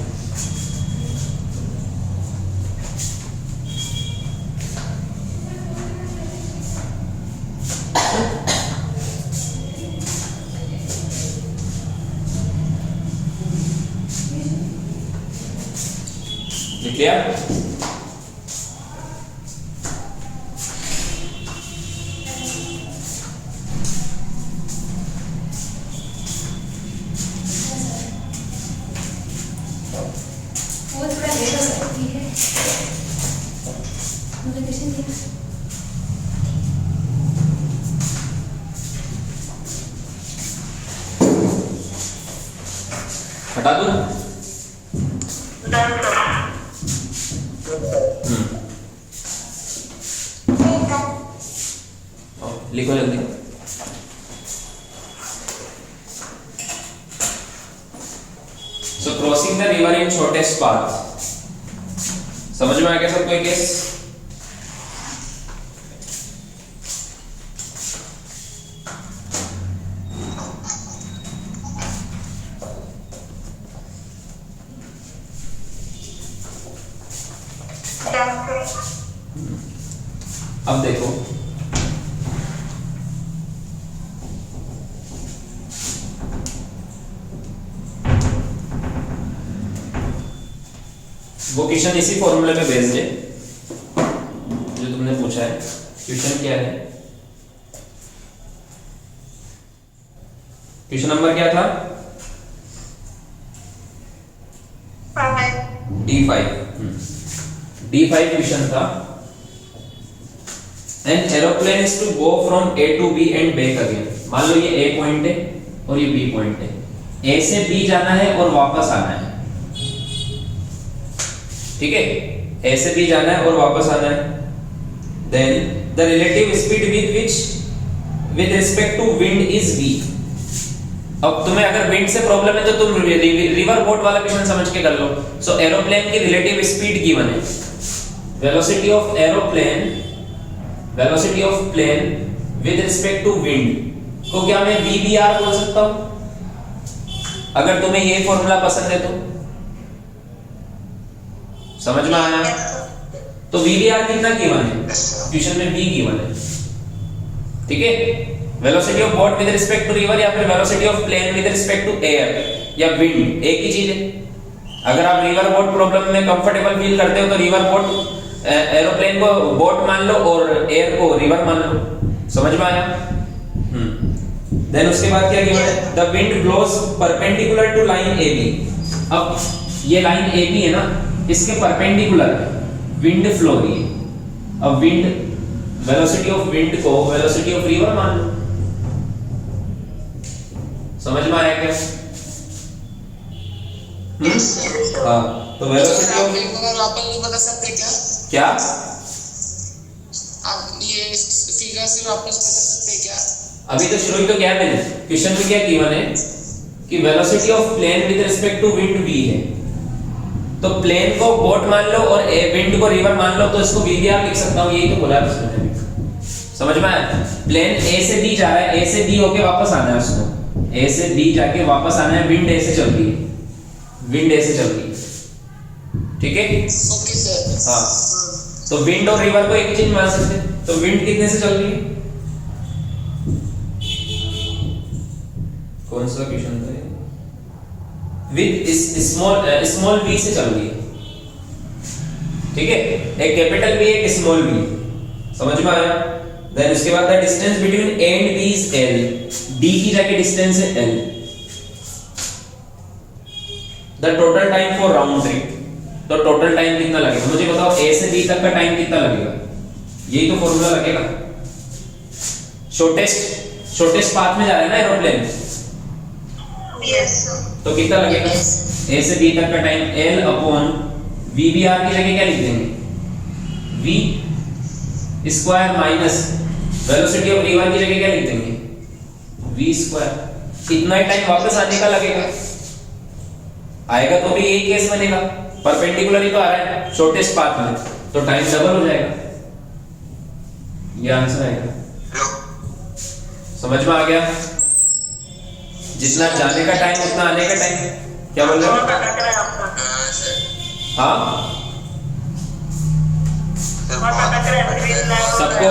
लिख लिया? वो थोड़ा लेट हो सकती है, मुझे क्वेश्चन दिया। हटा दूं? लिखो जल्दी। So crossing the river in shortest path, समझ में आ गया सबको ये केस? अब देखो वो क्वेश्चन इसी फॉर्मूले पे बेस्ड है जो तुमने पूछा है। क्वेश्चन क्या है? क्वेश्चन नंबर क्या था? D5 क्वेश्चन था। An aeroplane is to go from A to B and back again। मान लो ये A पॉइंट है और ये B पॉइंट है, A से B जाना है और वापस आना है, ठीक है? A से B जाना है और वापस आना है। Then the relative speed with respect to wind is V। अब तुम्हें अगर विंड से प्रॉब्लम है तो तुम रिवर बोट वाला क्वेश्चन समझ के कर लो। सो एरोप्लेन की रिलेटिव स्पीड गिवन है, velocity of aeroplane, velocity of plane with respect to wind को क्या मैं VBR बोल सकता हूं? अगर तुम्हें ये फॉर्मूला पसंद है तो समझ में आया? तो VBR कितना गिवन है क्वेश्चन में? V गिवन है, ठीक है? Velocity of boat with respect to river या फिर velocity of plane with respect to air या विंड, एक ही चीज है। अगर आप रिवर बोट प्रॉब्लम में कंफर्टेबल फील करते हो तो रिवर बोट एरोप्लेन को बोट मान लो और एयर को रिवर मान लो। समझ में आया? देन उसके बाद क्या गिवन है? The wind blows perpendicular to line AB। अब ये लाइन AB है ना, इसके परपेंडिकुलर विंड फ्लो रही है। अब विंड, वेलोसिटी ऑफ विंड को वेलोसिटी ऑफ रिवर मान लो। समझ में आया क्या? हाँ, तो वेलोसिटी ऑफ आप बता सकते क्या? क्या? आप ये फिगर से वापस बता सकते क्या? अभी तो शुरू ही तो किया मैंने। क्वेश्चन में क्या गिवन है कि velocity of plane with respect to wind V है, तो प्लेन को बोट मान लो और विंड को रिवर मान लो, तो इसको VBR लिख सकता हूं। यही तो बोला है उसने। समझ में आया? प्लेन A से B जा रहा है, A से B होके वापस आना है उसको, A से B जाके वापस आना है। विंड A से चल रही है, विंड A से चल रही है, ठीक है? Okay sir. हाँ, तो विंड और रिवर को एक ही चीज मान सकते हैं। तो विंड कितने से चल रही है? कौन सा क्वेश्चन था? विद स्मॉल v से चल रही है, ठीक है? एक कैपिटल V एक स्मॉल v। समझ में आया? देन उसके बाद the distance between A and B is L। D की जगह डिस्टेंस है L। The total time for round trip, तो टोटल टाइम कितना लगेगा? मुझे बताओ A से B तक का टाइम कितना लगेगा? यही तो फॉर्मूला लगेगा। शॉर्टेस्ट पाथ में जा रहा है ना एरोप्लेन, तो कितना लगेगा? A से B तक का टाइम L अपॉन VBR की जगह क्या लिख देंगे? V square minus velocity of river की जगह क्या लिख देंगे? V square. इतना ही टाइम वापस आने का लगेगा, आएगा तो भी यही केस बनेगा, परपेंडिकुलर ही तो आ रहा है शॉर्टेस्ट पाथ में, तो टाइम डबल हो जाएगा। ये आंसर आएगा। समझ में आ गया? जितना जाने का टाइम उतना आने का टाइम। क्या बोल रहे हो? हाँ,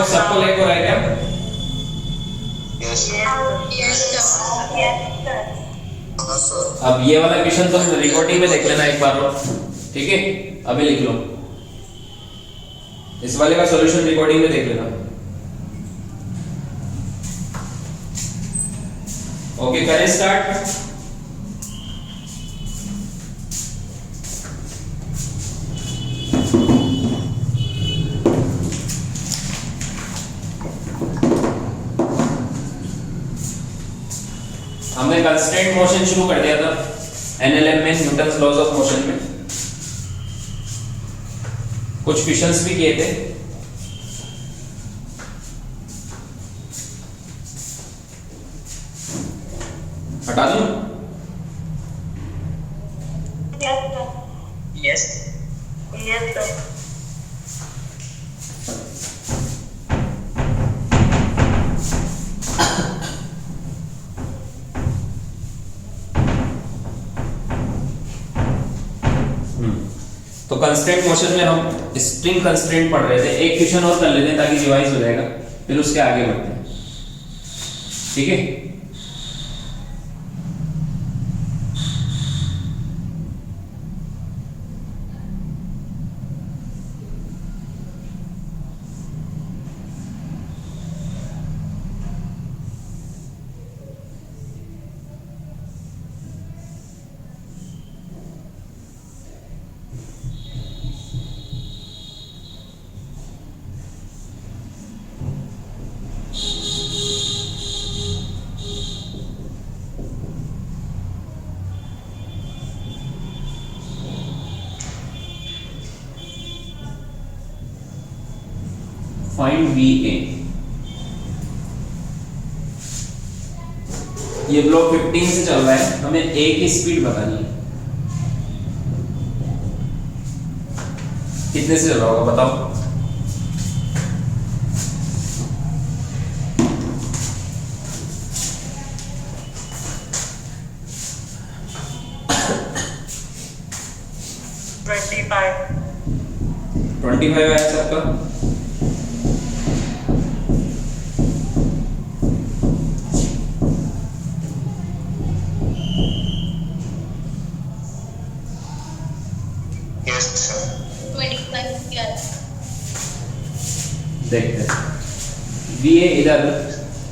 सबको लेकर आए क्या? अब ये वाला क्वेश्चन तुम रिकॉर्डिंग में देख लेना एक बार और, ठीक है? अभी लिख लो, इस वाले का सॉल्यूशन रिकॉर्डिंग में देख लेना। ओके, करें स्टार्ट। हमने कंस्ट्रेंट मोशन शुरू कर दिया था एनएलएम में, न्यूटन्स लॉज ऑफ मोशन में। कुछ क्वेश्चंस भी किए थे। हटा दूं? यस तो कंस्ट्रेंट मोशन में हम स्प्रिंग कंस्ट्रेंट पढ़ रहे थे, एक क्वेश्चन और कर लेते हैं ताकि रिवाइज हो जाएगा, फिर उसके आगे बढ़ते हैं। ठीक है, फाइंड VA। ये ब्लॉक 15 से चल रहा है, हमें A की स्पीड बतानी है। कितने से चल रहा होगा बताओ? ट्वेंटी फाइव है सबका। देखते हैं VA इधर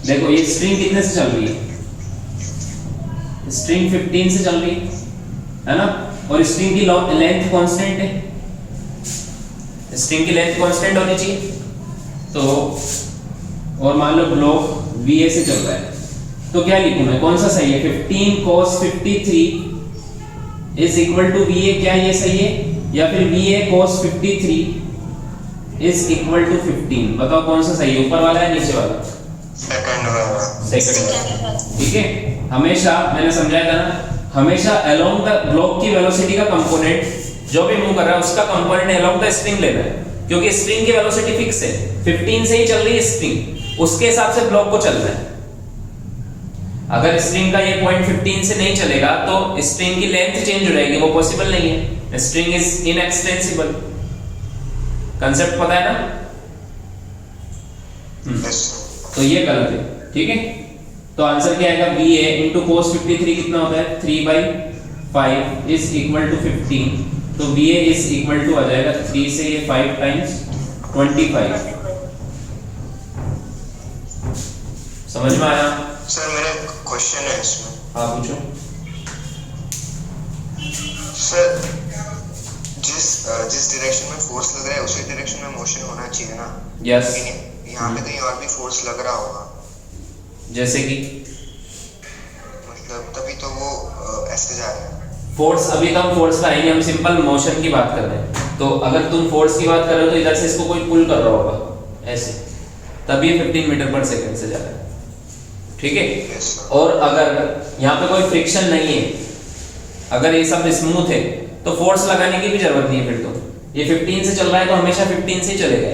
देखो, ये स्ट्रिंग कितने से चल रही है? स्ट्रिंग 15 से चल रही है ना, और स्ट्रिंग की लेंथ कांस्टेंट है, स्ट्रिंग की लेंथ कांस्टेंट होनी चाहिए। तो और मान लो ब्लॉक VA से चल रहा है, तो क्या लिखूं मैं, कौन सा सही है? 15 cos 53 is equal to VA, क्या ये सही है? या फिर VA cos 53 is equal to 15? बताओ कौन सा सही है, ऊपर वाला है नीचे वाला? सेकंड वाला। सेकंड वाला। ठीक है, हमेशा मैंने समझाया था ना, हमेशा अलोंग द ब्लॉक की वेलोसिटी का कंपोनेंट जो भी मूव कर रहा है उसका कंपोनेंट अलोंग द स्ट्रिंग लेना है, क्योंकि स्ट्रिंग की वेलोसिटी फिक्स है, 15 से ही चल रही है स्ट्रिंग, उसके हिसाब से ब्लॉक को चलना है। अगर स्ट्रिंग का ये पॉइंट 15 से नहीं चलेगा तो स्ट्रिंग की लेंथ चेंज हो जाएगी, वो पॉसिबल नहीं है, स्ट्रिंग इज इनएक्सटेंसिबल। कंसेप्ट पता है ना? तो ये गलत है। ठीक है, तो आंसर क्या आएगा? VA into cos 53 कितना होता है? 3/5 इज इक्वल टू 15, तो VA इज इक्वल टू आ जाएगा 3 से ये 5 टाइम्स 25। समझ में आया? सर मेरा क्वेश्चन है इसमें। हाँ पूछो। सर जिस डायरेक्शन में फोर्स लग रहा है उसी डायरेक्शन में मोशन होना चाहिए ना? यस। लेकिन यहाँ पे कहीं और भी फोर्स लग रहा होगा, जैसे कि मतलब तभी तो वो ऐसे जा रहा है। फोर्स, अभी तो हम फोर्स का आएंगे, हम सिंपल मोशन की बात कर रहे हैं। तो अगर तुम फोर्स की बात कर रहे हो तो इधर से इसको कोई पुल कर रहा होगा ऐसे, तभी ये 15 मीटर पर सेकंड से जा रहा है। ठीक है, और अगर यहाँ पे कोई फ्रिक्शन नहीं है, अगर ये सब स्मूथ है, तो फोर्स लगाने की भी जरूरत नहीं है। फिर तो ये 15 से चल रहा है तो हमेशा 15 से ही चलेगा,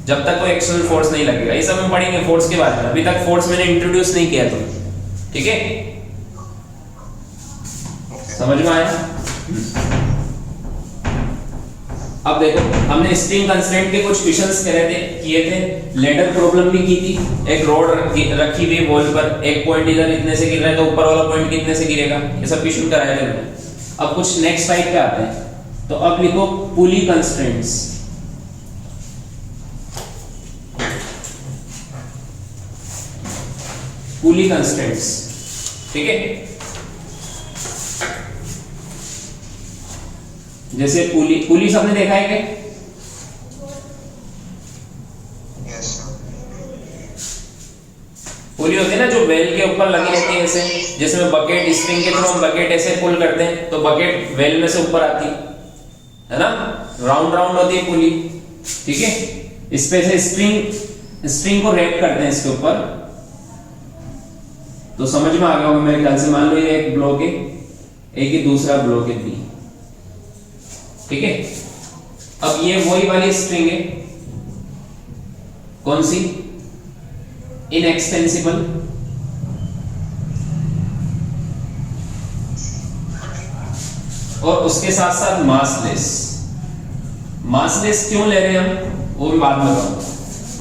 जब तक कोई एक्सटर्नल फोर्स नहीं लगेगा। ये सब हम पढ़ेंगे फोर्स के बारे में, अभी तक फोर्स मैंने इंट्रोड्यूस नहीं किया तुम। ठीक है, समझ में आया? अब देखो, हमने स्ट्रिंग कंस्ट्रेंट के कुछ क्वेश्चंस किए थे, लेडर प्रॉब्लम भी की थी। एक रॉड रखी हुई वॉल पर, एक पॉइंट इधर इतने से गिर रहा है तो ऊपर वाला पॉइंट कितने से गिरेगा, ये सब क्वेश्चन कराए थे हमने। अब कुछ नेक्स्ट टाइप पे आते हैं, तो अब लिखो पुली कंस्ट्रेंट्स। पुली कंस्ट्रेंट्स, ठीक है। जैसे पुली सबने देखा है क्या? पुली होती है ना जो वेल के ऊपर लगी रहती है, ऐसे जिसमें बकेट, स्प्रिंग के थ्रू हम बकेट ऐसे पुल करते हैं तो बकेट वेल में से ऊपर आती है ना, राउंड राउंड होती है पुली। ठीक है, इस पे से स्प्रिंग को रैप करते हैं इसके ऊपर। तो समझ में आ गया होगा मेरे ख्याल से। मान लो ये एक ब्लॉक है, एक ही दूसरा ब्लॉक है बी। ठीक है, अब ये वही वाली स्ट्रिंग है, कौन सी? इनएक्सटेंसिबल। और उसके साथ साथ मासलेस। मासलेस क्यों ले रहे हैं हम, वो भी बाद में बताऊंगा।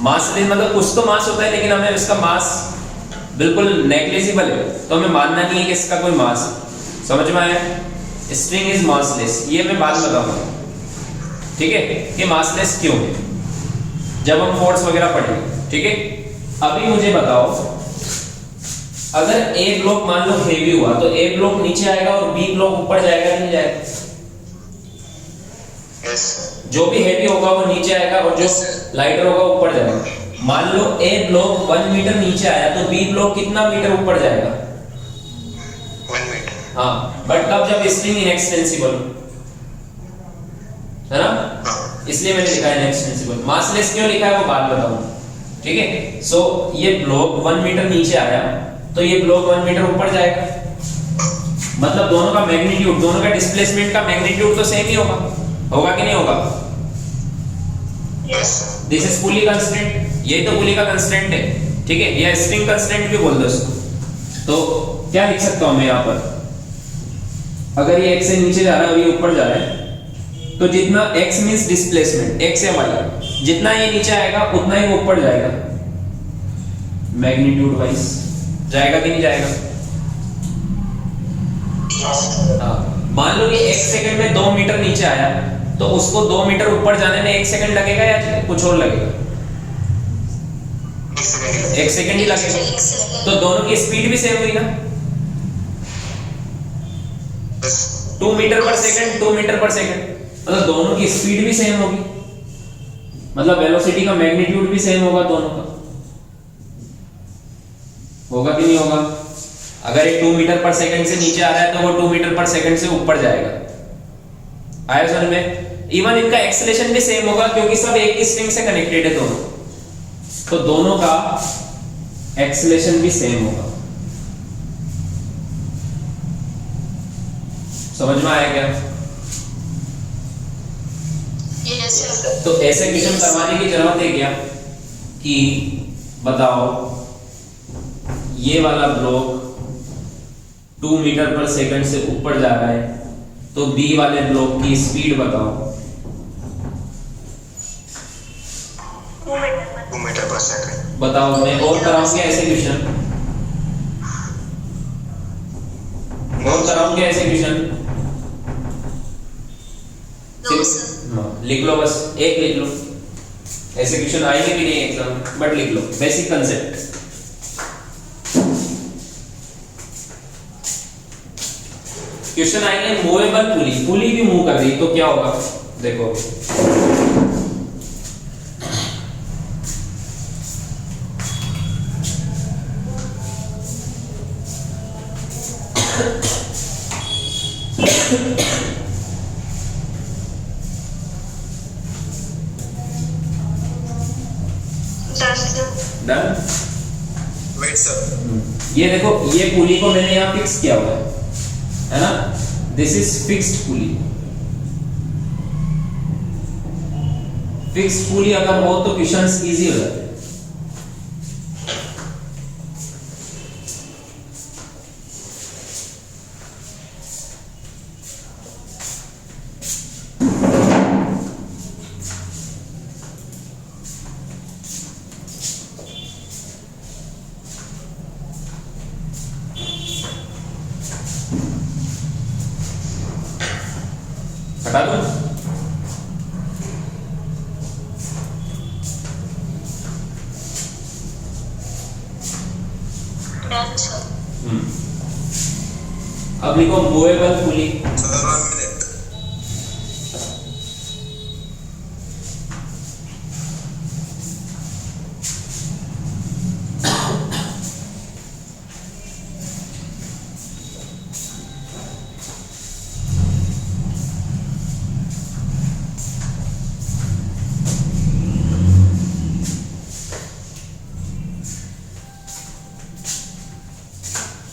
मासलेस मतलब कुछ तो मास होता है, लेकिन हमें इसका मास बिल्कुल नेग्लिजिबल है, तो हमें मानना नहीं है कि इसका कोई मास। समझ में आया? स्ट्रिंग इज मासलेस, ये मैं बाद में बताऊंगा। ठीक है, कि मासलेस क्यों है जब हम फोर्स वगैरह पढ़ेंगे। ठीक है, अभी मुझे बताओ, अगर ए ब्लॉक मान लो हेवी हुआ तो ए ब्लॉक नीचे आएगा और बी ब्लॉक ऊपर जाएगा कि नहीं जाएगा? यस जो भी हेवी होगा वो नीचे आएगा और जो लाइटर होगा ऊपर जाएगा। मान लो ए ब्लॉक 1 मीटर नीचे आया तो बी ब्लॉक कितना मीटर ऊपर जाएगा? 1 मीटर। हाँ, बट तब जब स्ट्रिंग इनएक्सटेंसिबल है ना, इसलिए मैंने लिखा है इनएक्सटेंसिबल। मासलेस क्यों लिखा है वो बात बताऊंगा। ठीक है, सो ये ब्लॉक 1 मीटर नीचे आया तो ये ब्लॉक 1 मीटर ऊपर जाएगा, मतलब दोनों का मैग्नीट्यूड, दोनों का डिस्प्लेसमेंट का मैग्नीट्यूड तो सेम ही होगा। होगा कि नहीं होगा? Yes this is pulley constraint, यही तो पुली का कंस्ट्रेंट है। ठीक है, या स्ट्रिंग कंस्ट्रेंट भी बोल दो इसको। तो क्या लिख सकता हूं मैं यहां पर, अगर ये x से नीचे जा रहा है और ये ऊपर जा रहा है तो जितना x मींस डिस्प्लेसमेंट, x या y, जितना ये नीचे आएगा उतना ही वो ऊपर जाएगा मैग्नीट्यूड वाइज। जाएगा कि नहीं जाएगा? हाँ, मान लो ये 1 सेकंड में 2 मीटर नीचे आया तो उसको 2 मीटर ऊपर जाने में 1 सेकंड लगेगा या कुछ और लगेगा? 1 सेकंड ही लगेगा। तो दोनों की स्पीड भी सेम हुई ना, 2 मीटर पर सेकंड 2 मीटर पर सेकंड, मतलब दोनों की स्पीड भी सेम होगी, मतलब वेलोसिटी का मैग्नीट्यूड भी सेम होगा दोनों का। होगा कि नहीं होगा? अगर ये 2 मीटर पर सेकंड से नीचे आ रहा है तो वो 2 मीटर पर सेकंड से ऊपर जाएगा। आया समझ में? इवन इनका एक्सेलेरेशन भी सेम होगा क्योंकि सब एक ही स्ट्रिंग से कनेक्टेड है दोनों, तो दोनों का एक्सेलेरेशन भी सेम होगा। समझ में आया क्या? Yes sir. तो ऐसे क्वेश्चन करवाने की जरूरत है क्या कि बताओ ये वाला ब्लॉक 2 मीटर पर सेकंड से ऊपर जा रहा है तो बी वाले ब्लॉक की स्पीड बताओ। 2 मीटर पर सेकंड। बताओ, मैं और कराऊंगा ऐसे क्वेश्चन, और कराऊंगा ऐसे क्वेश्चन। No sir. लिख लो, बस एक लिख लो। ऐसे क्वेश्चन आएंगे भी नहीं एग्जाम, बट लिख लो बेसिक कंसेप्ट। क्वेश्चन आएंगे मूवेबल पुली, पुली भी मूव कर रही तो क्या होगा? देखो डन। वेट सर, ये देखो, ये पुली को मैंने यहाँ फिक्स किया हुआ है ना, this is fixed pulley. Fixed pulley अगर हो तो क्वेश्चंस इजी हो जाते हैं। हटा दो। Done sir. अब लिखो movable pulley. Sir 1 minute.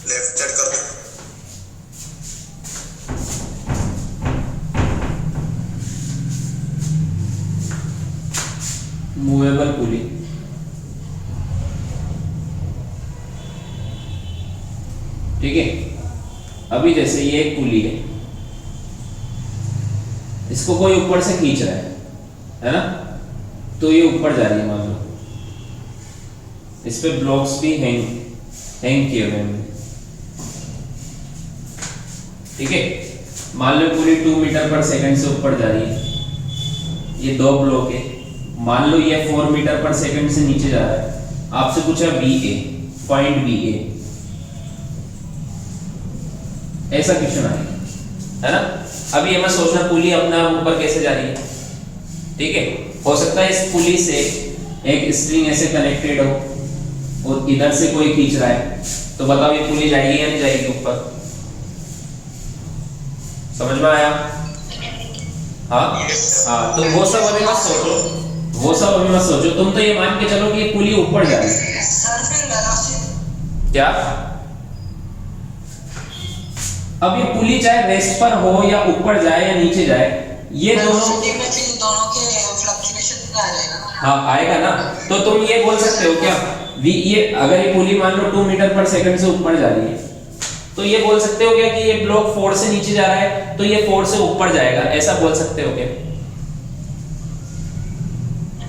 Left side कर दो। मूवेबल पुली, ठीक है। अभी जैसे ये एक पुली है, इसको कोई ऊपर से खींच रहा है ना, तो ये ऊपर जा रही है, मान लो इस पे ब्लॉक्स भी हैंग किए हुए हैं, ठीक है। मान लो पूरी 2 मीटर पर सेकंड से ऊपर जा रही है, ये 2 ब्लॉक है। मान लो ये 4 मीटर पर सेकंड से नीचे जा रहा है, आपसे पूछा BA, पॉइंट BA, ऐसा क्वेश्चन आएगा, है ना। अभी हमें सोचना पुली अपना ऊपर कैसे जा रही है, ठीक है। हो सकता है इस पुली से एक स्ट्रिंग ऐसे कनेक्टेड हो और इधर से कोई खींच रहा है, तो बताओ ये पुली जाएगी या नहीं जाएगी ऊपर? समझ में आया? हाँ, तो वो सब अभी मत सोचो, वो सब अभी मत सोचो, तुम तो ये मान के चलो कि ये पुली ऊपर जा रही है। सर फिर वेलोसिटी क्या? अब ये पुली चाहे रेस्ट पर हो या ऊपर जाए या नीचे जाए, ये दोनों वेलोसिटी में फिर दोनों के फ्लक्चुएशन आ जाएगा ना। हाँ आएगा ना। तो तुम ये बोल सकते हो क्या, ये अगर ये पुली मान लो 2 मीटर पर सेकंड से ऊपर जा रही है, तो ये बोल सकते हो क्या कि ये ब्लॉक 4 से नीचे जा रहा है, तो ये 4 से ऊपर जाएगा, ऐसा बोल सकते हो क्या?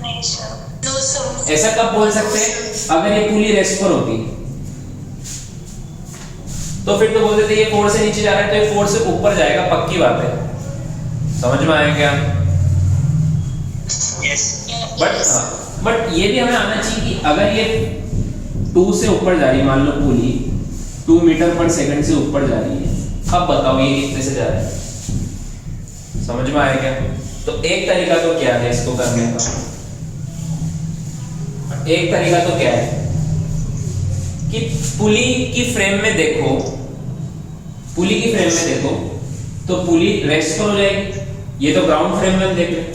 नहीं सर, नो सर। ऐसा कब बोल सकते हैं? अगर ये पुली रेस्ट पर होती, तो फिर तो बोल देते ये 4 से नीचे जा रहा है, तो ये 4 से ऊपर जाएगा, पक्की बात है। समझ में आया क्या? बट ये भी हमें आना चाहिए कि अगर ये 2 से ऊपर जा रही है, मान लो पुली 2 मीटर पर सेकंड से ऊपर जा रही है, अब बताओ ये कितने से जा रहा है? समझ में आया क्या? तो एक तरीका तो क्या है इसको करने का, एक तरीका तो क्या है कि पुली की फ्रेम में देखो, पुली की फ्रेम में देखो तो पुली रेस्ट पर हो जाएगी। ये तो ग्राउंड फ्रेम में हम देख रहे हैं,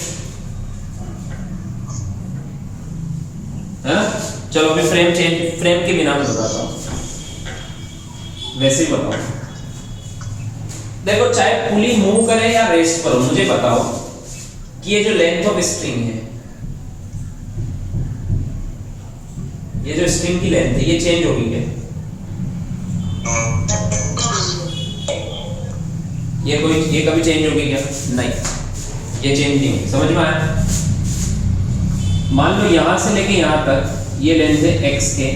है ना। चलो मैं फ्रेम के बिना में बताता हूं, वैसे ही बताओ। देखो चाहे पुली मूव करे या रेस्ट पर हो, मुझे बताओ कि ये जो लेंथ ऑफ स्ट्रिंग है, ये जो स्ट्रिंग की लेंथ है, ये चेंज होगी क्या? ये कभी चेंज होगी क्या? नहीं, ये चेंज नहीं होगी। समझ में आया? मान लो यहां से लेके यहां तक ये लेंथ है XA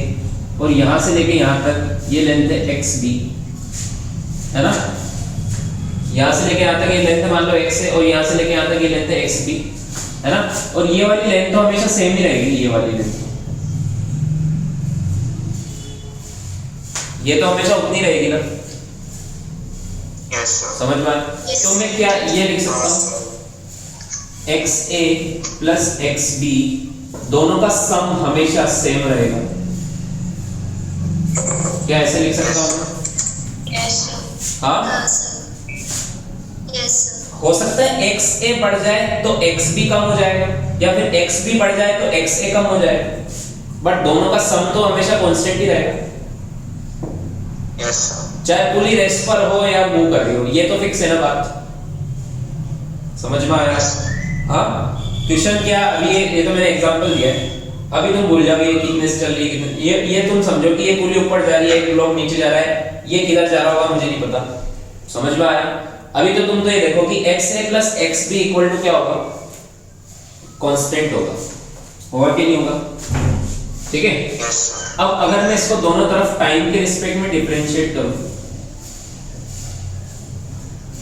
और यहां से लेके यहां तक ये लेंथ है XB, है ना। यहां से लेके यहां तक ये लेंथ है मान लो XA और यहां से लेके यहां तक ये लेंथ है XB, है ना। और ये वाली लेंथ तो हमेशा सेम ही रहेगी, ये वाली लेंथ ये तो हमेशा उतनी रहेगी ना। Yes sir. समझ में आया? तो मैं क्या ये लिख सकता हूं, XA प्लस XB दोनों का सम हमेशा सेम रहेगा, क्या ऐसे लिख सकता हूं? Yes sir. हाँ, हाँ सर। Yes sir. हो सकता है XA बढ़ जाए तो XB कम हो जाएगा, या फिर XB बढ़ जाए तो XA कम हो जाएगा, बट दोनों का सम तो हमेशा कांस्टेंट ही रहेगा। Yes sir. चाहे पुली रेस्ट पर हो या मूव कर रही हो, ये तो फिक्स है ना बात। समझ में आया? हाँ, क्वेश्चन क्या, अभी ये तो मैंने एग्जांपल दिया है, अभी तुम भूल जाओगे कितने से चल रही है कितने, ये तुम समझो कि ये पुली ऊपर जा रही है, एक ब्लॉक नीचे जा रहा है, ये किधर जा रहा होगा मुझे नहीं पता। समझ में आया? अभी तो तुम तो ये देखो कि XA plus XB equal to क्या होगा? कांस्टेंट होगा कि नहीं होगा? ठीक है। Yes sir. अब अगर मैं इसको दोनों तरफ टाइम के रिस्पेक्ट में डिफरेंशिएट करूं,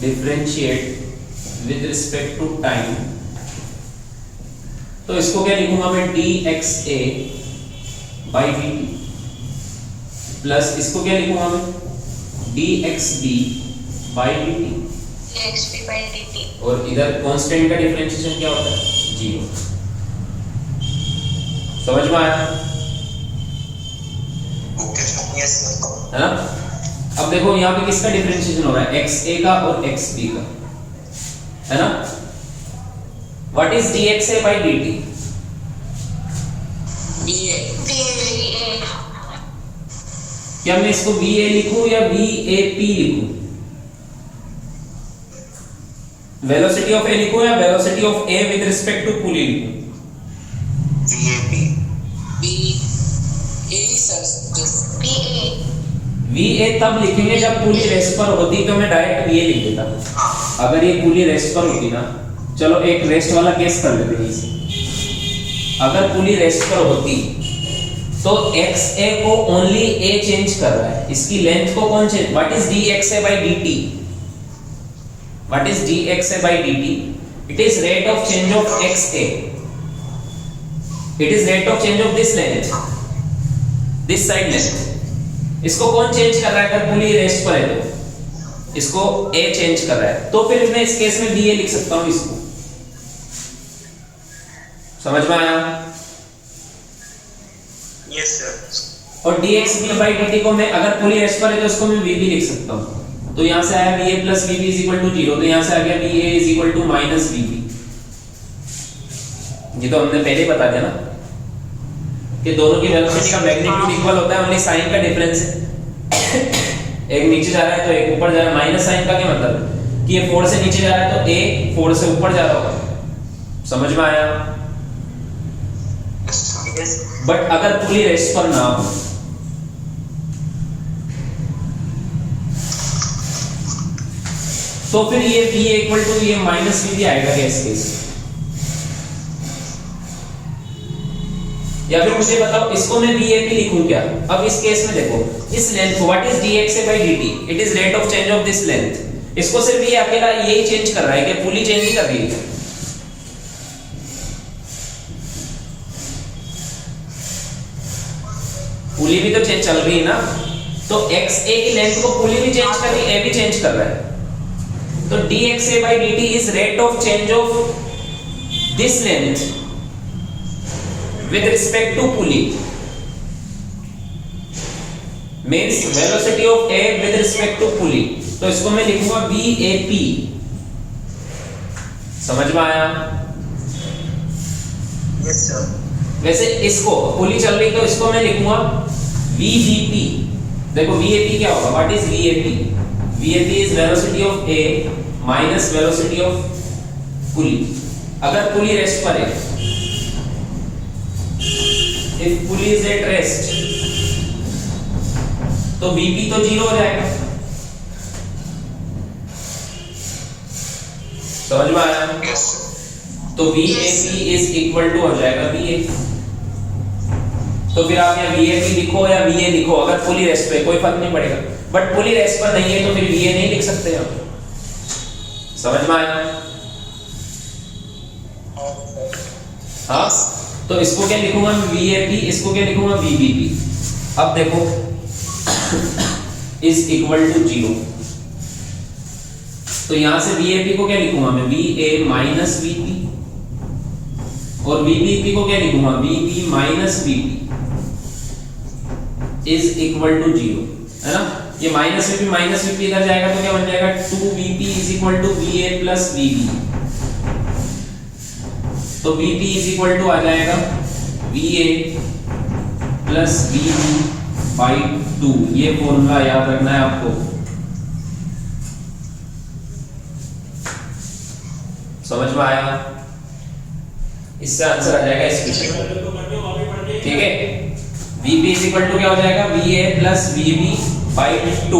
differentiate with respect to time, तो इसको क्या लिखूंगा मैं? dxa by dt प्लस इसको क्या लिखूंगा मैं? dxb by dt, dxb by dt। और इधर कांस्टेंट का डिफरेंशिएशन क्या होता है? 0। समझ में आया? Okay sir. Yes sir. है ना। अब देखो यहाँ पे किसका डिफरेंशिएशन हो रहा है? XA का और XB का, है ना। What is dxa by dt? क्या मैं इसको VA लिखूं या VAP लिखूं? वेलोसिटी ऑफ A लिखूं या velocity of A with respect to pulley लिखूं? VA VA तब लिखेंगे जब पुली रेस्ट पर होती, तो मैं डायरेक्ट VA लिख देता। अगर ये पुली रेस्ट पर होती ना, चलो एक रेस्ट वाला केस कर लेते हैं इसे। अगर पुली रेस्ट पर होती तो XA को ओनली A चेंज कर रहा है, इसकी लेंथ को कौन change? What is dXA by dt? What is dXA by dt? It is rate of change of XA, it is rate of change of this length, this side length. इसको कौन change कर रहा है? अगर पुली rest पर है तो इसको A चेंज कर रहा है, तो फिर मैं इस केस में VA लिख सकता हूं इसको। समझ में आया? Yes sir. और dxb by dt को मैं अगर पुली रेस्ट पर है तो उसको मैं vb लिख सकता हूं। तो यहां से आया va plus vb is equal to 0, तो यहां से आ गया va is equal to minus vb। ये तो हमने पहले बता दिया ना कि दोनों की वेलोसिटी का मैग्नीट्यूड इक्वल होता है, ओनली साइन का डिफरेंस है। एक नीचे जा रहा है तो एक ऊपर जा रहा है। माइनस साइन का क्या मतलब है कि ये 4 से नीचे जा रहा है तो a 4 से ऊपर जा रहा होगा। समझ में आया? बट अगर पुली रेस्ट पर ना हो तो फिर ये v इक्वल टू ये माइनस vb आएगा क्या इस केस? या फिर मुझे बताओ इसको मैं vap लिखूं क्या? अब इस केस में देखो इस लेंथ को what is dxa by dt? It is rate of change of this length. इसको सिर्फ ये अकेला यही चेंज कर रहा है कि पुली चेंज नहीं कर रही है। पुली भी तो चेंज चल रही है ना, तो XA की लेंथ को पुली भी चेंज कर रही है, A भी चेंज कर रहा है। तो dXA by dt is rate of change of this length with respect to pulley, means velocity of A with respect to pulley। तो इसको मैं लिखूंगा VAP। समझ में आया? Yes sir. वैसे इसको पुली चल रही तो इसको मैं लिखूंगा VVP। देखो VAP क्या होगा? What is VAP? VAP is velocity of A minus velocity of pulley. अगर पुली रेस्ट पर है, if pulley is at rest, तो VP तो 0 हो जाएगा। समझ में आया? Yes sir. तो VAP इज इक्वल टू हो जाएगा VA। तो फिर आप या VAP लिखो या VA लिखो, अगर पुली रेस्ट पे कोई फर्क नहीं पड़ेगा। बट पुली रेस्ट पर नहीं है तो फिर VA नहीं लिख सकते आप। समझ में आया? हाँ, तो इसको क्या लिखूंगा मैं VAP, इसको क्या लिखूंगा VBP। अब देखो इज इक्वल टू 0, तो यहां से VAP को क्या लिखूंगा मैं VA माइनस VP, और VBP को क्या लिखूंगा VB minus VP is equal to 0, है ना? ये माइनस VP इधर जाएगा तो क्या बन जाएगा 2VP is equal to VA plus VB। तो VP इज इक्वल टू आ जाएगा VA प्लस VB बाई 2। ये फॉर्मूला याद रखना है आपको। समझ में आया? इससे आंसर आ जाएगा इस क्वेश्चन का। ठीक है, VP इज इक्वल टू क्या हो जाएगा VA प्लस VB बाई 2।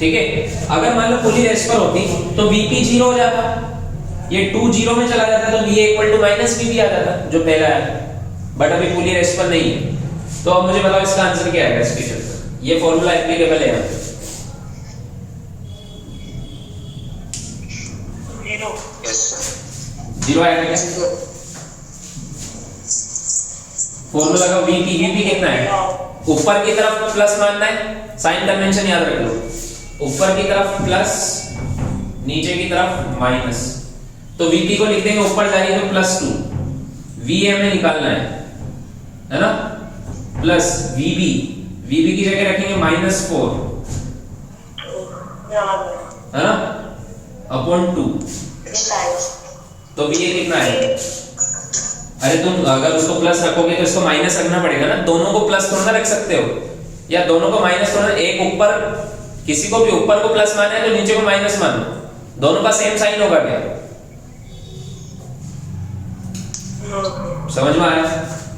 ठीक है, अगर मान लो पुली रेस्ट पर होती तो VP 0 हो जाता, ये 2 0 में चला जाता तो VA equal to minus VB आ जाता जो पहला है। बट अभी पुली रेस्ट पर नहीं है, तो अब मुझे बताओ इसका आंसर क्या आएगा इस क्वेश्चन का? ये फॉर्मूला एप्लीकेबल है यहाँ पे। 0। Yes sir. 0 आएगा क्या? फॉर्मूला का VP कितना है? ऊपर की तरफ प्लस मानना है, साइन कन्वेंशन याद रख लो। ऊपर की तरफ प्लस, नीचे की तरफ माइनस। तो VP को लिख देंगे ऊपर जा रही है तो +2, VA हमें निकालना है ना, प्लस VB की जगह रखेंगे -4, है ना, अपॉन 2। तो VA कितना है? अरे तुम अगर उसको प्लस रखोगे तो इसको माइनस रखना पड़ेगा ना, दोनों को प्लस थोड़ा ना रख सकते हो, या दोनों को माइनस थोड़ा। एक ऊपर, किसी को भी ऊपर को प्लस मानना है तो नीचे को माइनस मानो, दोनों का सेम साइन होगा क्या? समझ में आया?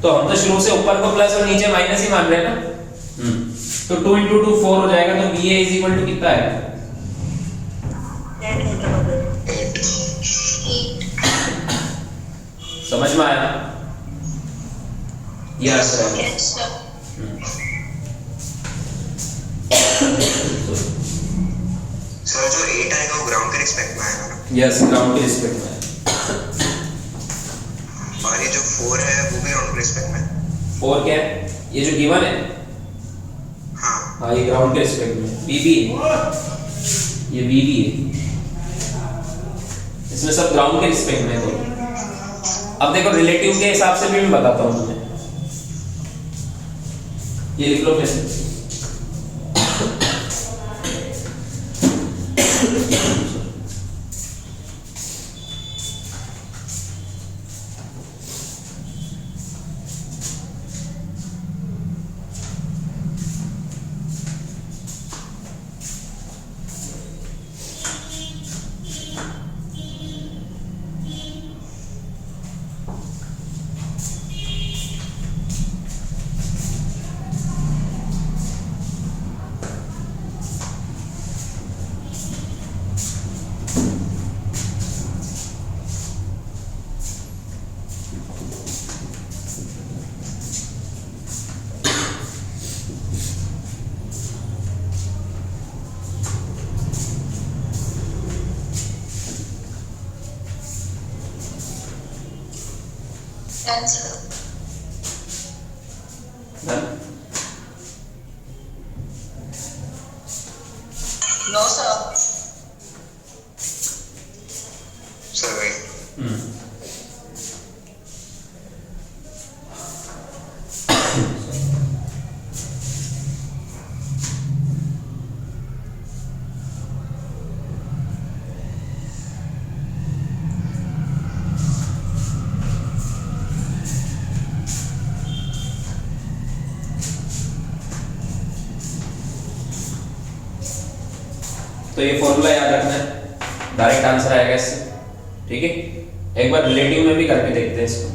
तो हम तो शुरू से ऊपर को प्लस और नीचे माइनस ही मान रहे हैं ना। तो 2 into 2 4 हो जाएगा, तो VA इज इक्वल टू कितना है? 8 समझ में आया? ये आंसर है। Yes, sir. सर जो 8 आएगा वो ग्राउंड के रिस्पेक्ट में आएगा ना, यस, ग्राउंड के रिस्पेक्ट में है। और ये जो 4 है वो भी ग्राउंड के रिस्पेक्ट में है। 4 क्या है? ये जो गिवन है, हाँ हाँ, ये ग्राउंड के रिस्पेक्ट में VB है, ये VB है, इसमें सब ग्राउंड के रिस्पेक्ट में है। तो अब देखो रिलेटिव के हिसाब से भी मैं बताता हूँ तुम्हें, ये लिख लो फिर से। Done, sir. Done? No, sir. Sir wait, तो ये फॉर्मूला याद रखना है, डायरेक्ट आंसर आएगा इससे। ठीक है, एक बार रिलेटिव में भी करके देखते हैं इसको।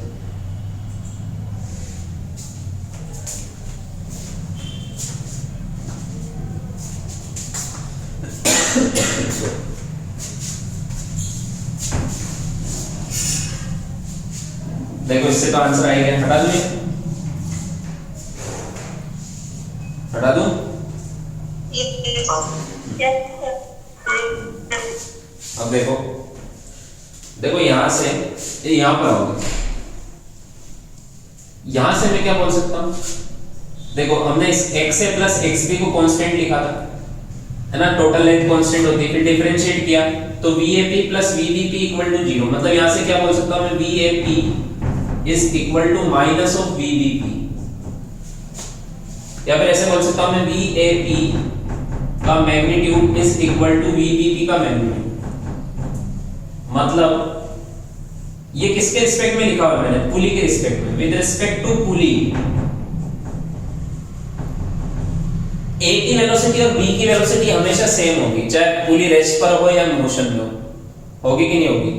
देखो इससे तो आंसर आएगा, हटा दूं, हटा दूं। अब देखो देखो यहां से ये यहां पर होगा, यहां से मैं क्या बोल सकता हूं? देखो हमने इस x a प्लस xb को कांस्टेंट लिखा था, है ना, टोटल लेंथ कांस्टेंट होती है, फिर डिफरेंशिएट किया तो VAP plus VBP equal to 0। मतलब यहां से क्या बोल सकता हूं मैं? VAP is equal to minus of VBP, या फिर ऐसे बोल सकता हूं मैं VAP का magnitude is equal to VBP का मैग्नीट्यूड। मतलब ये किसके रिस्पेक्ट में लिखा हुआ है मैंने? पुली के रिस्पेक्ट में। With respect to pulley A की वेलोसिटी और B की वेलोसिटी हमेशा सेम होगी, चाहे पुली रेस्ट पर हो या मोशन में हो। होगी कि नहीं होगी?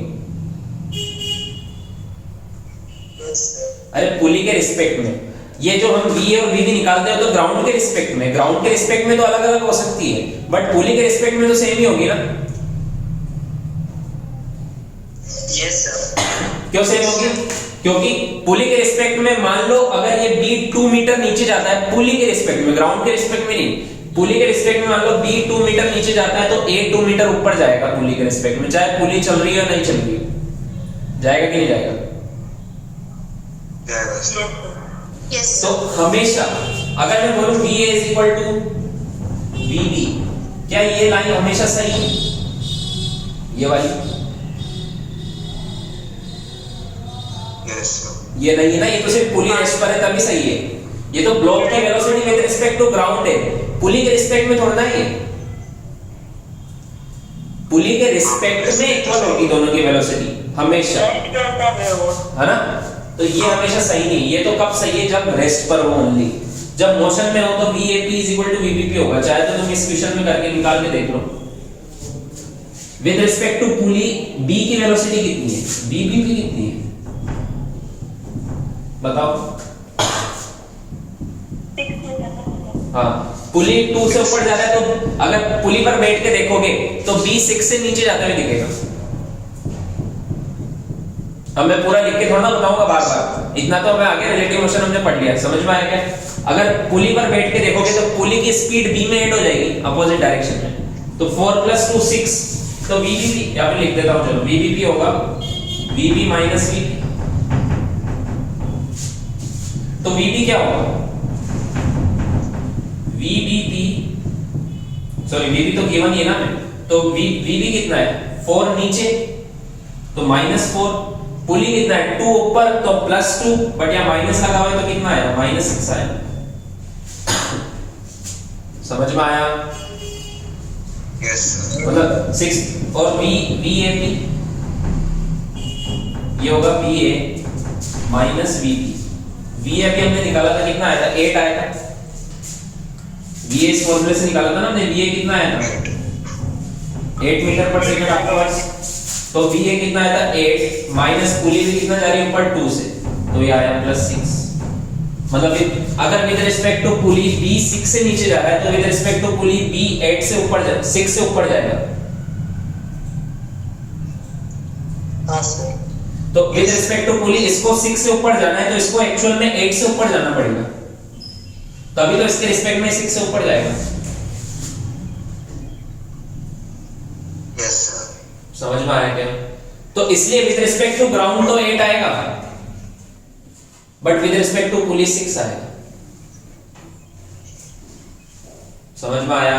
अरे पुली के रिस्पेक्ट में, ये जो हम V और VB निकालते हैं तो ग्राउंड के रिस्पेक्ट में, ग्राउंड के रिस्पेक्ट में तो अलग अलग हो सकती है, बट पुली के रिस्पेक्ट में तो सेम ही होगी ना। Yes, sir. क्यों सेम होगी? क्योंकि पुली के रिस्पेक्ट में मान लो अगर ये B 2 मीटर नीचे जाता है, पुली के रिस्पेक्ट में, ग्राउंड के रिस्पेक्ट में नहीं, पुली के रिस्पेक्ट में मान लो B 2 मीटर नीचे जाता है तो A 2 मीटर ऊपर जाएगा पुली के रिस्पेक्ट में, चाहे पुली चल रही है या नहीं चल रही है। जाएगा कि नहीं जाएगा? जाएगा सर। Yes, तो sir. हमेशा अगर मैं बोलूं VA is equal to VB, क्या ये लाइन हमेशा सही है? ये वाली यस सर। ये नहीं है ना, ये तो सिर्फ पुली रेस्ट पर है तभी सही है। ये तो ब्लॉक की velocity with respect to ground है, पुली के रिस्पेक्ट में थोड़ा ना है। पुली के रिस्पेक्ट में इक्वल होगी दोनों की वेलोसिटी हमेशा, है ना। तो ये हमेशा सही नहीं, ये तो कब सही है? जब रेस्ट पर हो ओनली। जब मोशन में हो तो VAP is equal to VBP होगा, चाहे तो तुम इस क्वेश्चन में करके निकाल के देख लो। With respect to pulley B की वेलोसिटी कितनी है, VBP कितनी है बताओ? हाँ, पुली 2 से ऊपर जा रहा है तो अगर पुली पर बैठ के देखोगे तो बी 6 से नीचे जाते हुए दिखेगा। अब मैं पूरा लिख के थोड़ा ना बताऊंगा बार बार, इतना तो मैं आगे रिलेटिव मोशन हमने पढ़ लिया, समझ में आया क्या? अगर पुली पर बैठ के देखोगे तो पुली की स्पीड बी में ऐड हो जाएगी अपोजिट डायरेक्शन में, तो 4 + 2 6, तो वीबीपी यहाँ पे लिख देता हूँ, चलो वीबीपी होगा वीबी माइनस वीपी। तो वीबी क्या होगा? वीबीपी, सॉरी वीबी तो गिवन ही है ना, तो वीबी कितना है? 4 नीचे तो -4, पुली कितना है? 2 ऊपर तो +2, बट यहाँ माइनस लगा हुआ है तो कितना आया? -6 आया। समझ में आया? Yes sir. मतलब 6 और VAP ये होगा VA माइनस VB। VAP हमने निकाला था, कितना आया था? 8 आया था। VA इस फॉर्मूले से निकाला था ना हमने, VA कितना आया था? 8 मीटर पर सेकंड आपके पास, तो VA कितना आया था? 8 माइनस पुली भी कितना जा रही है ऊपर? 2 से, तो ये आया +6। मतलब अगर with respect to pulley B 6 से नीचे जा रहा है तो with respect to pulley B 8 से ऊपर 6 से ऊपर जाएगा। हाँ सर। तो विद रिस्पेक्ट टू पुली इसको 6 से ऊपर जाना है तो इसको एक्चुअल में 8 से ऊपर जाना पड़ेगा, तभी तो इसके रिस्पेक्ट में 6 से ऊपर जाएगा। Yes sir. समझ में आया क्या? तो इसलिए विद रिस्पेक्ट टू ग्राउंड तो 8 आएगा, but with respect to pulley 6 आएगा। समझ में आया?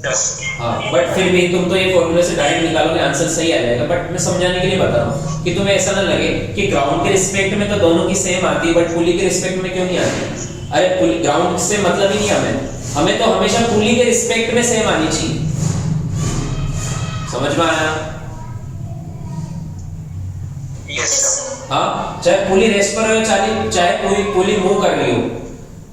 यस। हाँ, बट फिर भी तुम तो ये फॉर्मूले से डायरेक्ट निकालोगे, आंसर सही आ जाएगा, बट मैं समझाने के लिए बता रहा हूँ कि तुम्हें ऐसा ना लगे कि ग्राउंड के रिस्पेक्ट में तो दोनों की सेम आती है बट पुली के रिस्पेक्ट में क्यों नहीं आती। अरे पुली ग्राउंड से मतलब ही नहीं, हमें तो हमेशा पुली के रिस्पेक्ट में सेम आनी चाहिए। समझ में आया? Yes sir. हाँ, चाहे पुली रेस्ट पर हो चाहे पुली मूव कर रही हो,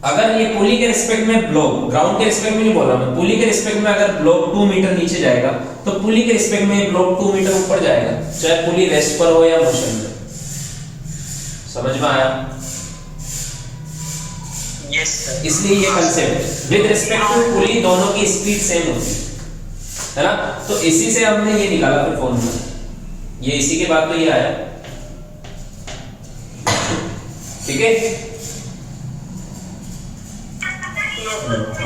अगर ये पुली के रिस्पेक्ट में ब्लॉक, ग्राउंड के रिस्पेक्ट में नहीं बोल रहा मैं, पुली के रिस्पेक्ट में अगर ब्लॉक 2 मीटर नीचे जाएगा तो पुली के रिस्पेक्ट में ब्लॉक 2 मीटर ऊपर जाएगा, चाहे पुली रेस्ट पर हो या मोशन में। समझ में आया? Yes sir. इसलिए ये concept with respect to pulley दोनों की स्पीड सेम होती है ना, तो इसी से हमने ये निकाला फिर फॉर्मूला, ये इसी के बाद तो ये आया। ठीक है,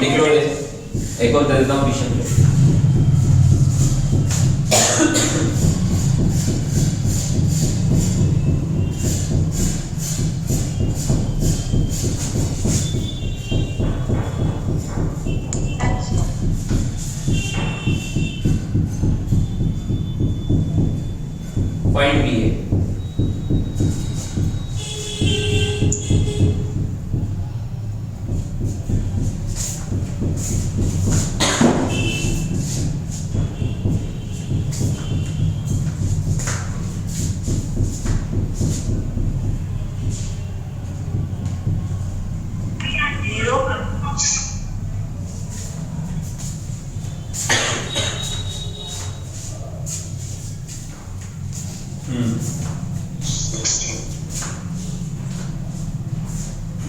लिख लो, एक और दे देता हूँ विषय में। पॉइंट बी है,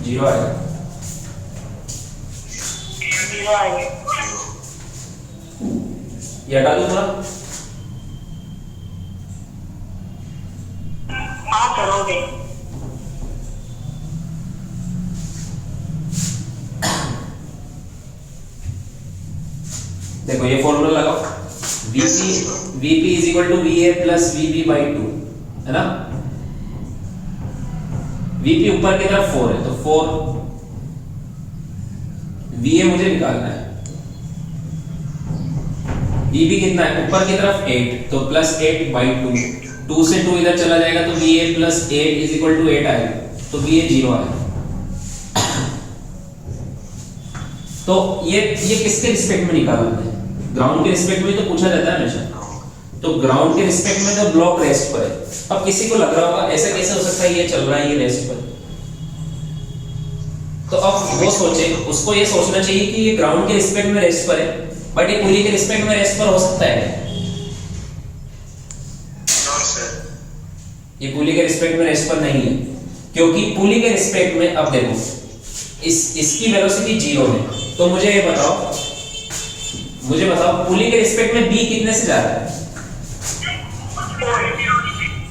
जीरो आएगा। ये हटा दूं थोड़ा? हाँ करोगे। देखो ये फॉर्मूला लगाओ, VP is equal to VA plus VB by 2, है ना। VP ऊपर की तरफ 4 है तो 4, VA मुझे निकालना है, VB कितना है ऊपर की तरफ 8 तो प्लस 8 बाई 2, 2 से 2 इधर चला जाएगा तो VA plus 8 is equal to 8 आएगा, तो VA 0 आएगा। तो ये किसके रिस्पेक्ट में निकाला हमने? ग्राउंड के रिस्पेक्ट में तो पूछा जाता है हमेशा, तो ग्राउंड के रिस्पेक्ट में तो ब्लॉक रेस्ट पर है। अब किसी को लग रहा होगा ऐसा कैसे हो सकता है, ये चल रहा है ये रेस्ट पर, तो अब वो सोचे, उसको ये सोचना चाहिए कि ये ग्राउंड के रिस्पेक्ट में रेस्ट पर है बट ये पुली के रिस्पेक्ट में रेस्ट पर हो सकता है। नो सर, ये पुली के रिस्पेक्ट में रेस्ट पर नहीं है, क्योंकि पुली के रिस्पेक्ट में, अब देखो इसकी वेलोसिटी 0 है, तो मुझे ये बताओ, पुली के रिस्पेक्ट में बी कितने से जा रहा है?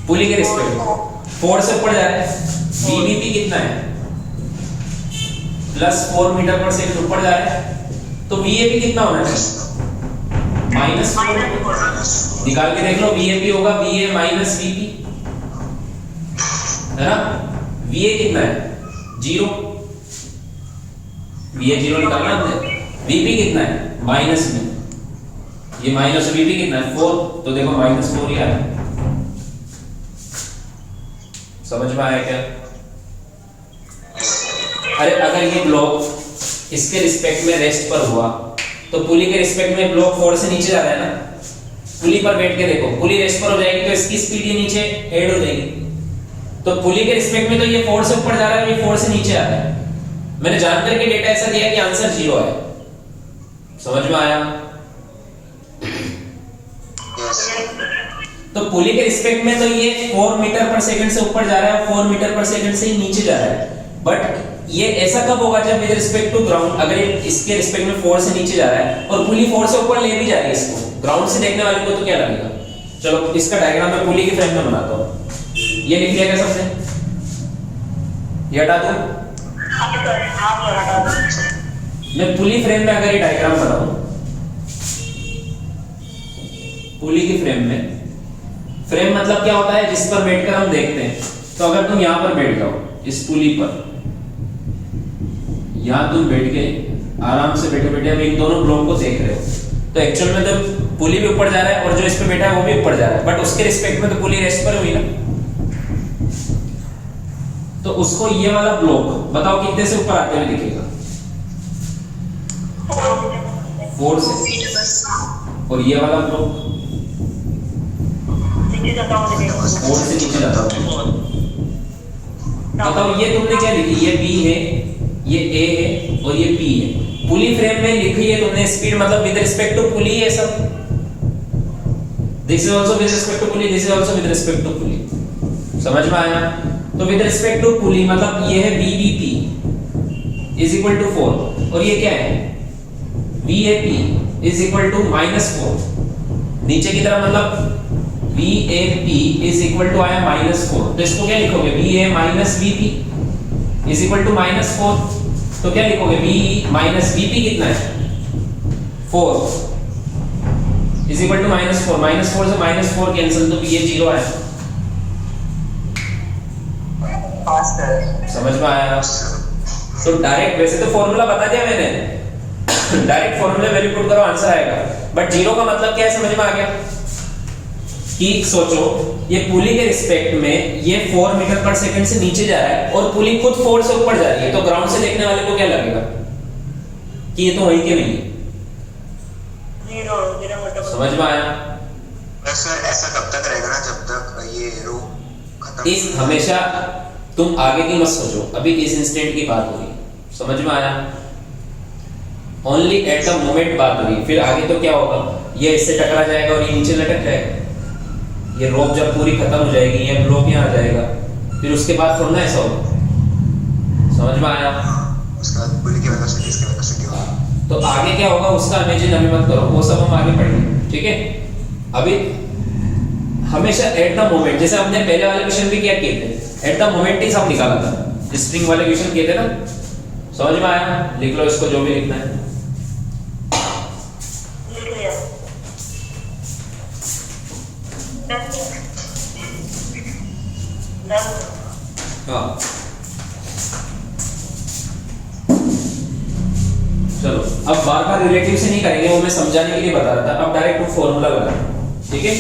पुली के रिस्पेक्ट में 4 से ऊपर जा रहा है। बीबीपी कितना है? +4 मीटर पर सेकंड ऊपर जा रहा है, तो वीएपी कितना होना चाहिए? -4। निकाल के देख लो, वीएपी होगा वीए माइनस वीपी, है ना? वीए कितना है? 0। वीए 0 निकालना हमने। वीपी कितना है? माइनस में, ये माइनस वीपी कितना है? 4, तो देखो -4 ही आया। समझ में आया क्या? अरे अगर ये ब्लॉक इसके रिस्पेक्ट में रेस्ट पर हुआ, तो पुली के रिस्पेक्ट में ब्लॉक 4 से नीचे जा रहा है ना। पुली पर बैठ के देखो, पुली रेस्ट पर हो जाएगी तो इसकी स्पीड ये नीचे हेड हो जाएगी। तो पुली के रिस्पेक्ट में तो ये 4 से ऊपर जा रहा है और ये 4 से नीचे आ रहा है। मैंने जानकर के डेटा ऐसा दिया कि आंसर 0 है। समझ में आया? तो पुली के रिस्पेक्ट में तो ये 4 मीटर पर सेकंड से ऊपर जा रहा है, 4 मीटर पर सेकंड से ही नीचे जा रहा है। बट ये ऐसा कब होगा? जब विद रिस्पेक्ट टू ग्राउंड, अगर इसके रिस्पेक्ट में 4 से नीचे जा रहा है और पुली 4 से ऊपर ले भी जा रही है इसको, ग्राउंड से देखने वाले को तो क्या लगेगा? चलो इसका डायग्राम मैं पुली के फ्रेम में बनाता हूं। ये लिख लिया क्या सबने? ये हटा दूं? मैं पुली फ्रेम में अगर ये डायग्राम बनाऊं, पुली की फ्रेम में, फ्रेम मतलब क्या होता है? जिस पर बैठकर हम देखते हैं। तो अगर तुम यहां पर बैठ जाओ इस पुली पर, यहां तुम बैठ के आराम से बैठे बैठे अब इन दोनों ब्लॉक को देख रहे हो, तो एक्चुअल में तो पुली भी ऊपर जा रहा है और जो इस पे बैठा है वो भी ऊपर जा रहा है, बट उसके रिस्पेक्ट में तो पुली रेस्ट पर हुई ना। तो उसको ये वाला ब्लॉक बताओ कितने से ऊपर आते हुए दिखेगा? 4 से। और ये वाला ब्लॉक 4 से नीचे जाता है। बताओ ये तुमने क्या लिखी? ये बी है, ये ए है और ये पी है। पुली फ्रेम में लिखी है तुमने स्पीड, मतलब विद रिस्पेक्ट टू पुली है सब। This is also with respect to pulley, this is also with respect to pulley. समझ में आया? तो विद रिस्पेक्ट टू पुली मतलब ये है बीबीपी इज इक्वल टू 4 और ये क्या है? VAP is equal to -4। नीचे की तरफ मतलब वीएपी इज इक्वल टू आया -4, तो इसको क्या लिखोगे? VA minus VP is equal to -4, तो क्या लिखोगे? वी माइनस वीपी कितना है? 4 इज इक्वल टू -4, -4 से -4 कैंसिल, तो ये 0 आया। समझ में आया? तो डायरेक्ट, वैसे तो फॉर्मूला बता दिया मैंने, डायरेक्ट फॉर्मूला वैल्यू पुट करो आंसर आएगा, बट 0 का मतलब क्या है समझ में आ गया? कि सोचो ये पुली के रिस्पेक्ट में ये 4 मीटर पर सेकंड से नीचे जा रहा है और पुली खुद 4 से ऊपर जा रही है, तो ग्राउंड से देखने वाले को क्या लगेगा कि ये तो वहीं के नहीं है। समझ में आया? सर ऐसा कब तक रहेगा ना, जब तक ये रो खत्म? इस हमेशा तुम आगे की मत सोचो, अभी इस इंस्टेंट की बात हो रही। समझ में आया? ओनली एट द मोमेंट बात हो रही, फिर आगे तो क्या होगा? ये इससे टकरा जाएगा और ये नीचे लटक जाएगा। ये रोप जब पूरी खत्म हो जाएगी, ये ब्लॉक यहाँ आ जाएगा, फिर उसके बाद थोड़ा ना ऐसा होगा। समझ में आया? उसके बाद पुली की वेलोसिटी, इसकी वेलोसिटी होगा। तो आगे क्या होगा उसका इमेजिन अभी मत करो, वो सब हम आगे पढ़ेंगे, ठीक है? अभी हमेशा एट द मोमेंट, जैसे हमने पहले वाले क्वेश्चन भी क्या किए थे, एट द मोमेंट ही सब निकाला था, स्प्रिंग वाले क्वेश्चन किए थे ना। समझ में आया? लिख लो इसको, जो भी लिखना है। हाँ चलो, अब बार बार रिलेटिव से नहीं करेंगे, वो मैं समझाने के लिए बता रहा था। अब डायरेक्ट फॉर्मूला लगा, ठीक है?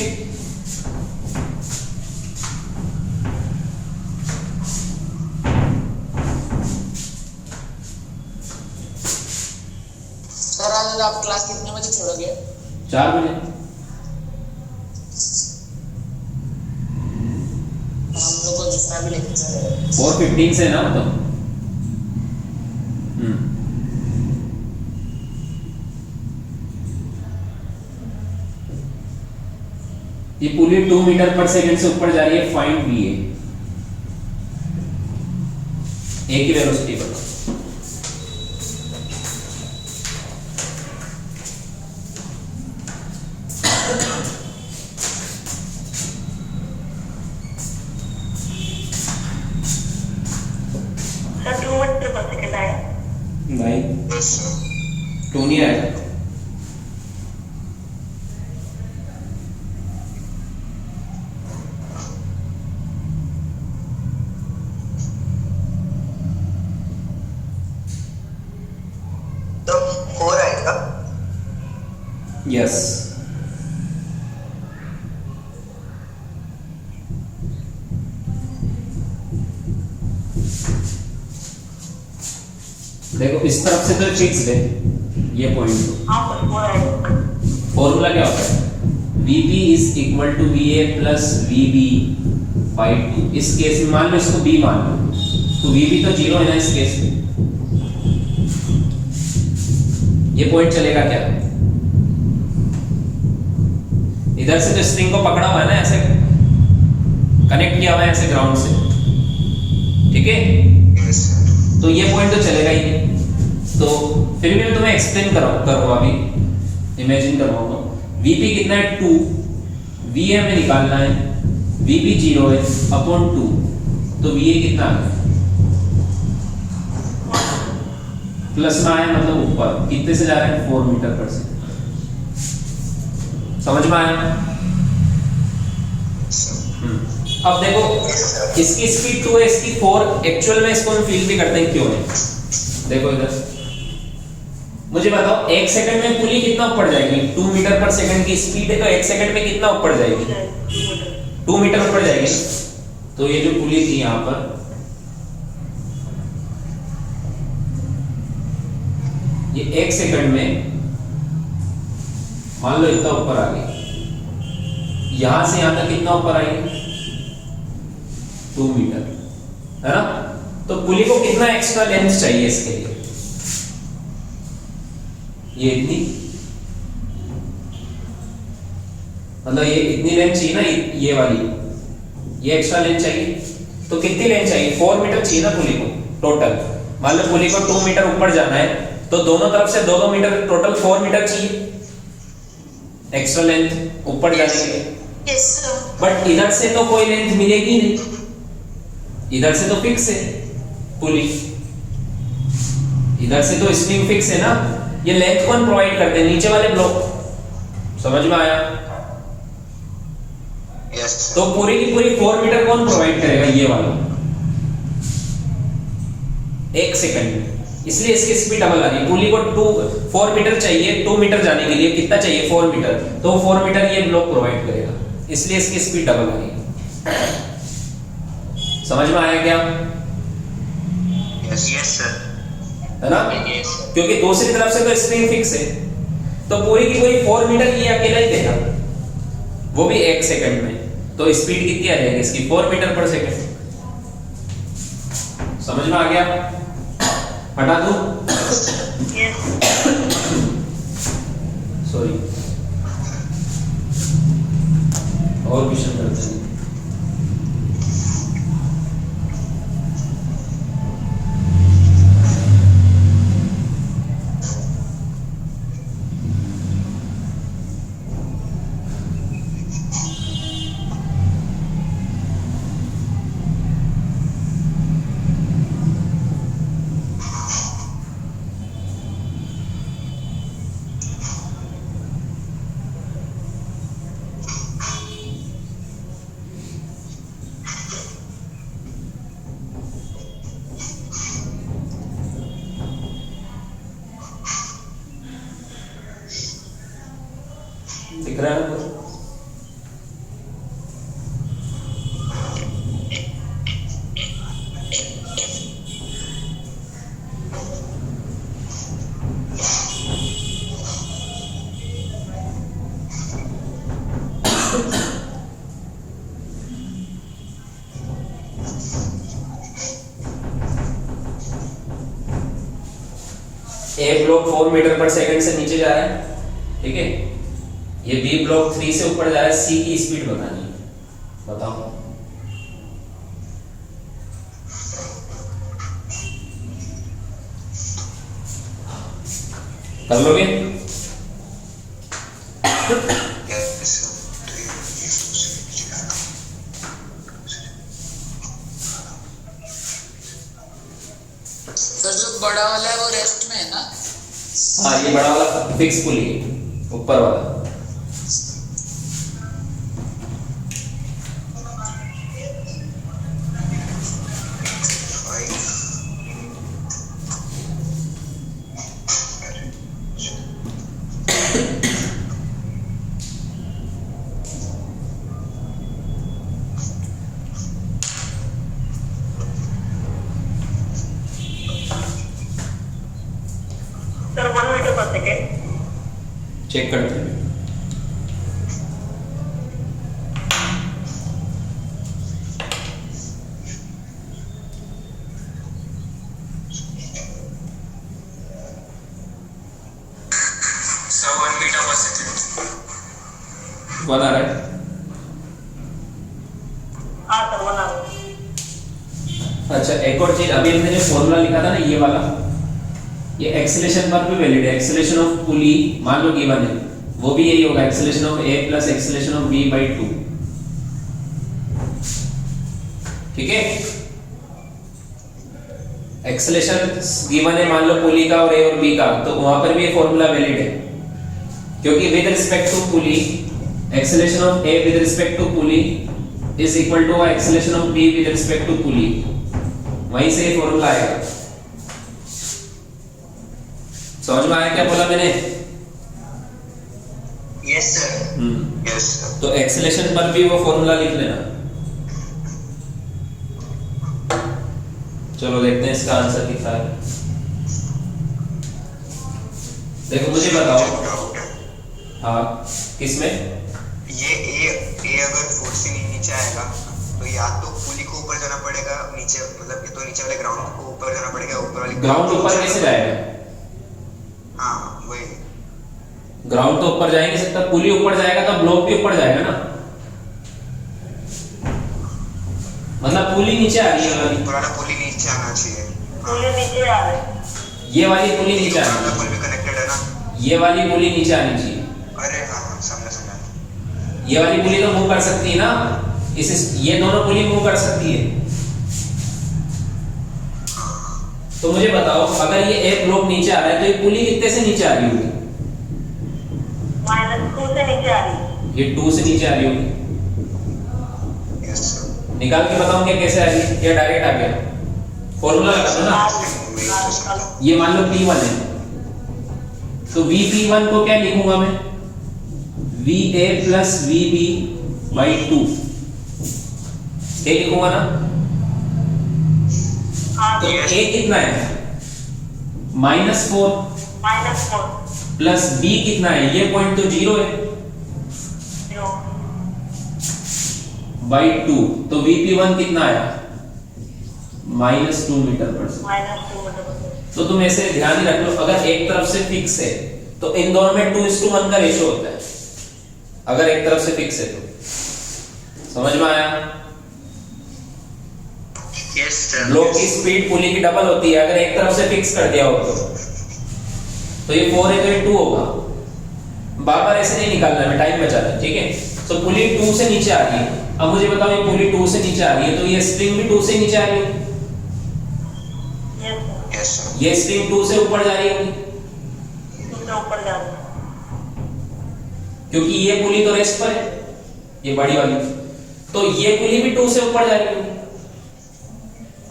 सर आज आप क्लास कितने बजे छोड़ोगे? 4 बजे। हम लोग को दूसरा भी लेक्चर है 4:15 से ना, मतलब ये पुली 2 मीटर पर सेकंड से ऊपर जा रही है, फाइंड वी ए की वेलोसिटी पर। नहीं आएगा। तो 4 आएगा। यस, देखो इस तरफ से तो फिक्स है ये पॉइंट, तो हाँ पर 4 आएगा। फॉर्मूला क्या होता है, VP is equal to VA plus VB by 2। इस केस में मान लो इसको B मान लो, तो VB तो 0 है ना इस केस में, ये पॉइंट चलेगा क्या, इधर से जो स्ट्रिंग को पकड़ा हुआ है ना, ऐसे कनेक्ट किया हुआ है ऐसे ग्राउंड से, ठीक है, यस सर। तो ये पॉइंट तो चलेगा ही नहीं। तो फिर भी मैं तुम्हें एक्सप्लेन करूँगा, अभी इमेजिन करवाऊंगा। VP कितना है 2, VA हमें निकालना है, VB 0 है अपॉन 2, तो VA कितना आ गया, प्लस में आया मतलब ऊपर, कितने से जा रहे हैं 4 मीटर पर सेकंड। समझ में आया? अब देखो इसकी स्पीड 2 है, इसकी 4, एक्चुअल में इसको हम फील भी करते हैं क्यों है। देखो इधर मुझे बताओ 1 सेकंड में पुली कितना ऊपर जाएगी, 2 मीटर पर सेकंड की स्पीड है, तो 1 सेकंड में कितना ऊपर जाएगी, 2 मीटर ऊपर जाएगी। तो ये जो पुली थी यहां पर, ये 1 सेकंड में मान लो इतना ऊपर आ गई, यहां से यहां तक कितना ऊपर आएगी 2 मीटर, है ना। तो पुली को कितना एक्स्ट्रा लेंथ चाहिए इसके लिए, ये इतनी, मतलब ये इतनी लेंथ चाहिए ना, ये वाली, ये एक्स्ट्रा लेंथ चाहिए। तो कितनी लेंथ चाहिए, 4 मीटर चाहिए ना पुली को टोटल। मान लो पुली को 2 मीटर ऊपर जाना है, तो दोनों तरफ से 2-2 मीटर, टोटल 4 मीटर चाहिए एक्स्ट्रा लेंथ ऊपर जाने के लिए। Yes, sir. बट इधर से तो कोई लेंथ मिलेगी नहीं, इधर से तो फिक्स है पुली, इधर से तो स्ट्रिंग फिक्स है ना। ये लेंथ कौन प्रोवाइड करते हैं, नीचे वाले ब्लॉक। समझ में आया? यस तो पूरी की पूरी 4 मीटर कौन प्रोवाइड करेगा, ये वाला, 1 सेकंड में। इसलिए इसकी स्पीड डबल आ रही है। पुली को 4 मीटर चाहिए, 2 मीटर जाने के लिए कितना चाहिए 4 मीटर, तो 4 मीटर ये ब्लॉक प्रोवाइड करेगा, इसलिए इसकी स्पीड डबल आ रही है। समझ में आया क्या? Yes sir. है ना, क्योंकि दूसरी तरफ से तो स्प्रिंग फिक्स है, तो पूरी की पूरी 4 मीटर ये अकेला ही देगा, वो भी 1 सेकंड में। तो स्पीड कितनी आ जाएगी इसकी, 4 मीटर पर सेकंड। समझ में आ गया? हटा दूं? सॉरी, और क्वेश्चन करते हैं। दिख रहा है ना? ए ब्लॉक 4 मीटर पर सेकंड से नीचे जा रहा है, ठीक है। ये बी ब्लॉक 3 से ऊपर जा रहा है, सी की स्पीड बतानी है, बताओ। कर लोगे? सर जो बड़ा वाला है वो रेस्ट में है ना? हाँ ये बड़ा वाला फिक्स पुली है, ऊपर वाला। सर 1 मीटर पर सेकेंड। चेक करते हैं। सर 1 मीटर पर सेकेंड। 1 आ रहा है। हाँ सर 1 आ रहा है। अच्छा एक और चीज, अभी हमने जो फॉर्मूला लिखा था ना ये वाला, ये एक्सेलेरेशन पर भी वैलिड है। एक्सेलेरेशन ऑफ पुली मान लो गिवन है, वो भी यही होगा, acceleration of a plus acceleration of b by 2। ठीक है, एक्सेलेरेशन गिवन है मान लो पुली का और a और b का, तो वहां पर भी ये फॉर्मूला वैलिड है, क्योंकि with respect to pulley acceleration of a with respect to pulley is equal to acceleration of b with respect to pulley. वहीं से ये फॉर्मूला आएगा। समझ में आया क्या बोला मैंने? Yes sir. Yes sir. तो एक्सेलेरेशन पर भी वो फॉर्मूला लिख लेना। चलो देखते हैं इसका आंसर कितना है। देखो मुझे बताओ। हाँ किसमें? ये ए अगर फोर्स से नीचे आएगा तो या तो पुली को ऊपर जाना पड़ेगा, नीचे मतलब ये तो नीचे वाले ग्राउंड को ऊपर जाना पड़ेगा, ऊपर वाली ग्राउंड ऊपर कैसे जाएगा? हाँ वही। ग्राउंड तो ऊपर जा ही नहीं सकता, पुली ऊपर जाएगा तो ब्लॉक भी ऊपर जाएगा ना। मतलब पुली नीचे आ रही है वाली, पुराना पुली नीचे आना चाहिए। पुली नीचे आ रहा है। ये वाली पुली नीचे आनी पुराना पुल चाहिए, भी कनेक्टेड है ना। ये वाली पुली नीचे आनी चाहिए। अरे हाँ हाँ समझा। ये वाली पुली तो मूव कर सकती है ना, ये दोनों पुली मूव कर सकती है। तो मुझे बताओ अगर ये एक ब्लॉक नीचे आ रहा है तो ये पुली कितने से नीचे आ रही होगी? -2 से नीचे आ रही है। ये 2 से नीचे आ रही होगी। Yes sir. निकाल के बताऊं क्या कैसे आ रही है या डायरेक्ट आ गया? फॉर्मूला लगा दो ना। ये मान लो P1 है, तो VP1 को क्या लिखूंगा मैं? VA प्लस VB बाई 2 ये लिखूंगा ना। तो A कितना है? -4 -4 प्लस B कितना है? ये पॉइंट तो 0 है, 0 बाई 2। तो VP1 कितना आया? -2 मीटर पर सेकंड। -2 मीटर पर। तो तुम ऐसे ध्यान ही रख लो, अगर एक तरफ से फिक्स है तो इन दोनों में 2:1 का रेशियो होता है। अगर एक तरफ से फिक्स है तो समझ में आया? Yes sir. ब्लॉक की स्पीड पुली की डबल होती है अगर एक तरफ से फिक्स कर दिया हो तो ये 4 है तो ये 2 होगा। बार बार ऐसे नहीं निकालना है, टाइम बचाना है। ठीक है, तो पुली 2 से नीचे आ रही है। अब मुझे बताओ ये पुली 2 से नीचे आ रही है तो ये स्प्रिंग भी 2 से नीचे आ रही है। Yes sir. ये स्प्रिंग 2 से ऊपर जा रही होगी ऊपर जा रही है। क्योंकि ये पुली तो रेस्ट पर है, ये बड़ी वाली, तो ये पुली भी 2 से ऊपर जा रही होगी।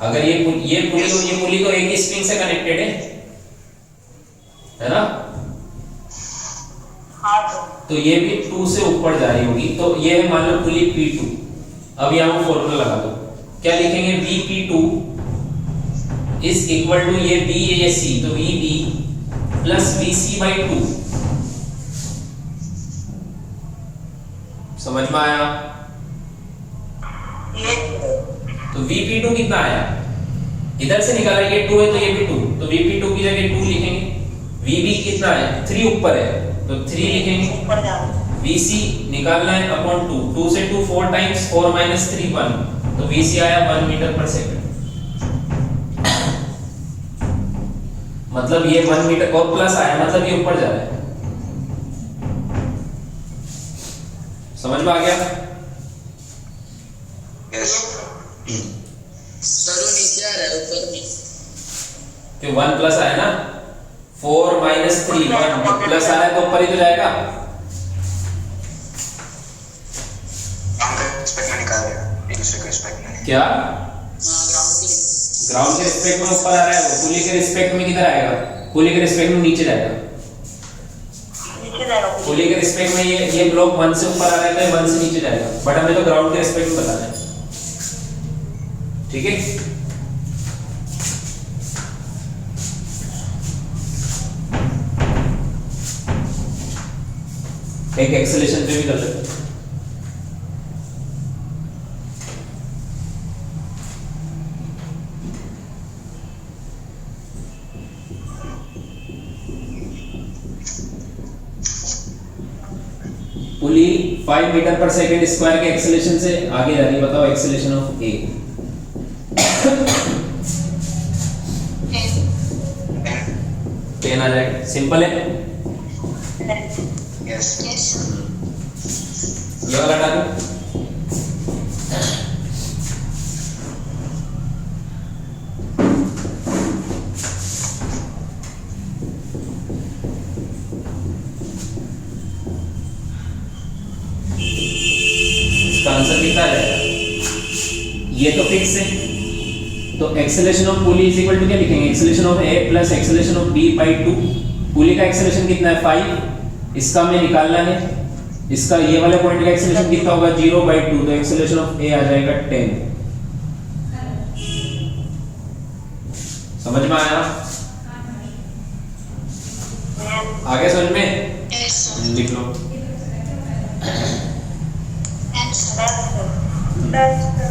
अगर ये पुली और ये पुली तो एक ही स्प्रिंग से कनेक्टेड है ना? हाँ सर। तो ये भी 2 से ऊपर जा रही होगी। तो ये है मान लो पुली P2। अब यहां फॉर्मूला लगा दो, क्या लिखेंगे? VP2 इज इक्वल टू ये B ये C, तो VB प्लस VC बाई 2। समझ में आया? तो VP2 कितना आया? इधर से निकाला, ये 2 है तो ये भी 2, तो VP2 की जगह 2 लिखेंगे। VB कितना है? 3 ऊपर है तो 3 लिखेंगे। ऊपर जा रही है। VC निकालना है अपॉन 2, 2 से 2 4 टाइम्स, 4 माइनस 3 1, तो VC आया 1 मीटर पर सेकंड। मतलब ये 1 मीटर और प्लस आया, मतलब ये ऊपर जा रहा है। समझ में आ गया? यस सर वो नीचे आ रहा है, ऊपर नहीं। तो 1 प्लस आया ना, 4 माइनस 3 1 प्लस आ रहा है तो ऊपर ही तो जाएगा। रिस्पेक्ट में निकाल दिया, एक दूसरे के रिस्पेक्ट में। क्या ग्राउंड ग्राउंड के के रिस्पेक्ट में ऊपर आ रहा है, वो पुली के रिस्पेक्ट में किधर आएगा? पुली के रिस्पेक्ट में नीचे जाएगा। नीचे जाएगा। पुली के रिस्पेक्ट में ये ब्लॉक 1 से ऊपर आ रहा है तो ये 1 से नीचे जाएगा, बट हमें तो ग्राउंड के रिस्पेक्ट में बताना है। ठीक है, एक एक्सेलेरेशन पे भी कर लेते हैं। पुली 5 मीटर पर सेकंड स्क्वायर के एक्सेलेरेशन से आगे जा रही है, बताओ एक्सेलेरेशन ऑफ ए। 10 आ जाएगा, सिंपल है। Yes Yes. ये वाला हटा दो। इसका आंसर कितना आ जाएगा? ये तो फिक्स है, तो acceleration of pulley is equal to क्या लिखेंगे? Acceleration of A plus acceleration of B by 2। Pulley का एक्सेलेरेशन कितना है? 5। इसका हमें निकालना है, इसका ये वाले पॉइंट का एक्सेलेरेशन कितना होगा? 0/2, तो एक्सेलेरेशन ऑफ ए आ जाएगा 10। समझ में आया? आगे समझ में? Yes, sir. लिख लो। Answer.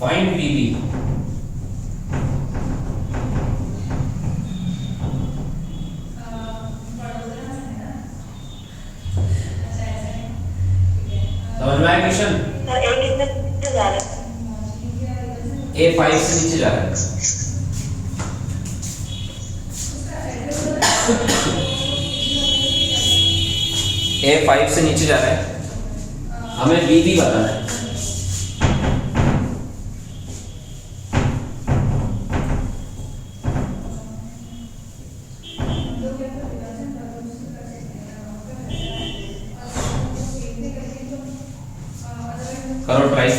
Find VB. समझ में आया क्वेश्चन? सर ए कितने से जा रहा है? ए 5 से नीचे जा रहा है। ए 5 से नीचे जा रहा है, हमें VB बताना है। करो ट्राई।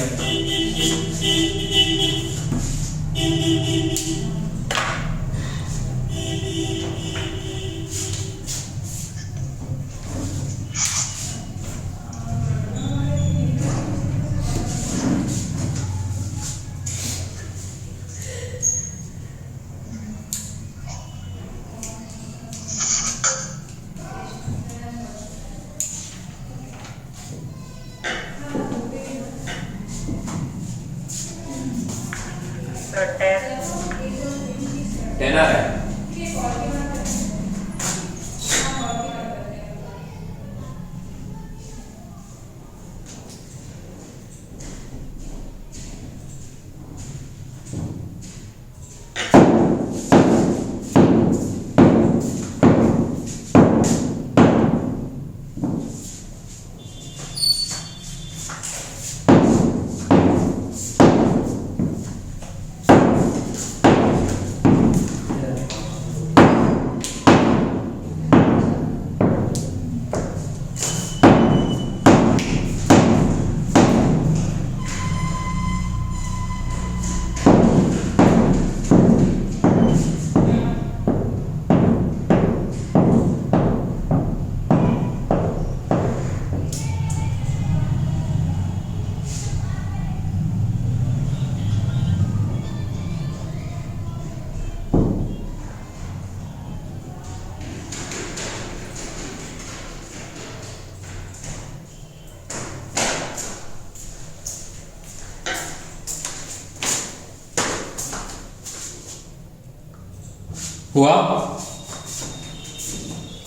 हुआ?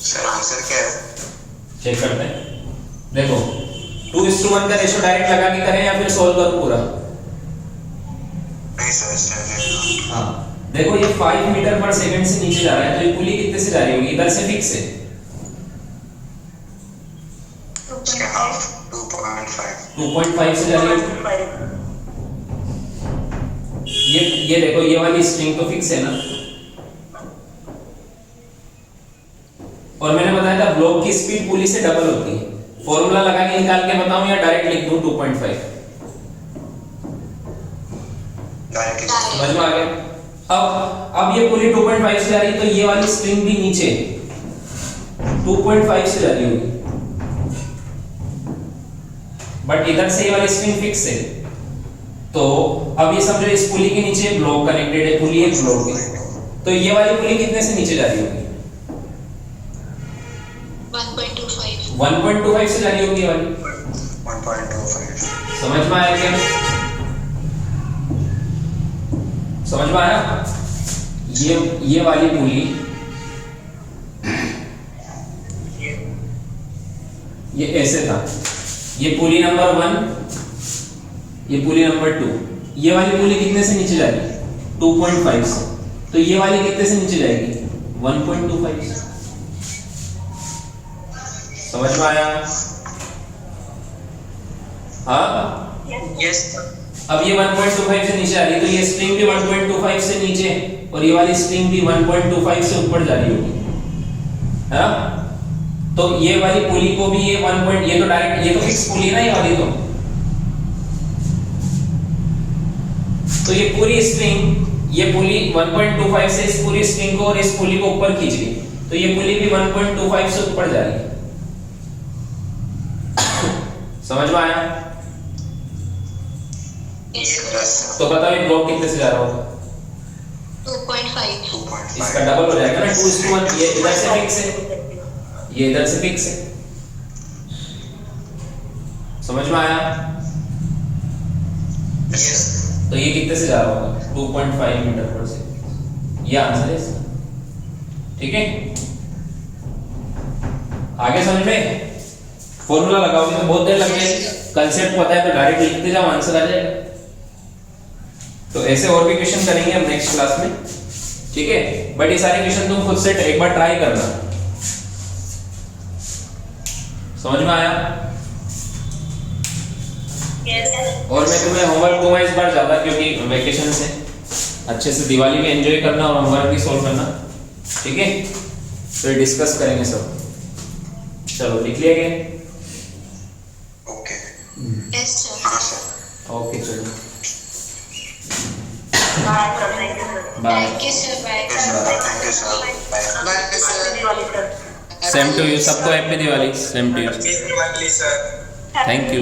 सर आंसर क्या है? चेक करते हैं। देखो 2:1 का रेशो डायरेक्ट लगा के करें या फिर सोल्व करूं पूरा? नहीं सर स्टैंडर्ड। हाँ देखो ये 5 मीटर पर सेकंड से नीचे जा रहा है, तो ये पुली कितने से जा रही होगी? इधर से फिक्स है, उसके हाफ 2.5 2.5 से जा रही होगी। ये देखो ये वाली स्ट्रिंग तो फिक्स है ना, और मैंने बताया था ब्लॉक की स्पीड पुली से डबल होती है। फॉर्मूला लगा के निकाल के बताऊं या डायरेक्ट लिख दूं 2.5? डायरेक्ट। समझ में आ गया? अब ये पुली 2.5 से जा रही है, तो ये वाली स्ट्रिंग भी नीचे 2.5 से जा रही होगी, बट इधर से ये वाली स्ट्रिंग फिक्स है। तो अब ये समझो इस पुली के नीचे ब्लॉक कनेक्टेड है, पुली एक ब्लॉक है, तो ये वाली पुली कितने से नीचे जा रही होगी? 1.25. 1.25 से जा रही होगी ये वाली। 1.25। समझ में आया क्या? समझ में आया? ये वाली पुली ये ऐसे था, ये पुली नंबर 1, ये पुली नंबर 2। ये वाली पुली कितने से नीचे जा रही है? 2.5 से। तो ये वाली कितने से नीचे जाएगी? 1.25 से। समझ में आया? हाँ यस अब ये 1.25 से नीचे आ रही है, तो ये स्ट्रिंग भी 1.25 से नीचे और ये वाली स्ट्रिंग भी 1.25 से ऊपर जा रही होगी, है ना? तो ये वाली पुली को भी ये 1. ये तो डायरेक्ट, ये तो फिक्स पुली है ना ये वाली तो ये पूरी स्ट्रिंग, ये पुली 1.25 से इस पूरी स्ट्रिंग को और इस पुली को ऊपर खींच रही, तो ये पुली भी 1.25 से ऊपर जा रही है। समझ में आया? तो बताओ ये ब्लॉक कितने से जा रहा होगा? 2.5. इसका डबल हो जाएगा ना, 2:1। ये इधर से फिक्स है, ये इधर से फिक्स है। समझ में आया? तो ये कितने से जा रहा होगा? 2.5 मीटर पर सेकंड। ये आंसर है इसका। ठीक है, आगे समझ में? फॉर्मूला लगाओगे तो बहुत देर लग जाएगी, कंसेप्ट पता है तो डायरेक्ट लिखते जाओ, आंसर आ जाएगा। तो ऐसे और भी क्वेश्चन करेंगे हम नेक्स्ट क्लास में, ठीक है? बट ये सारे क्वेश्चन तुम खुद से एक बार ट्राई करना। समझ में आया? और मैं तुम्हें होमवर्क दूंगा इस बार ज्यादा, क्योंकि वेकेशन से अच्छे से दिवाली भी एंजॉय करना और होमवर्क भी सॉल्व करना, ठीक है? फिर डिस्कस करेंगे सब। चलो लिख लिया गया? ओके। Yes, sir. हाँ सर। ओके चलो bye bye. Thank you, sir. Bye. Thank you sir. Bye. Same to you, सबको happy Diwali. Same to you. Diwali sir. Thank you.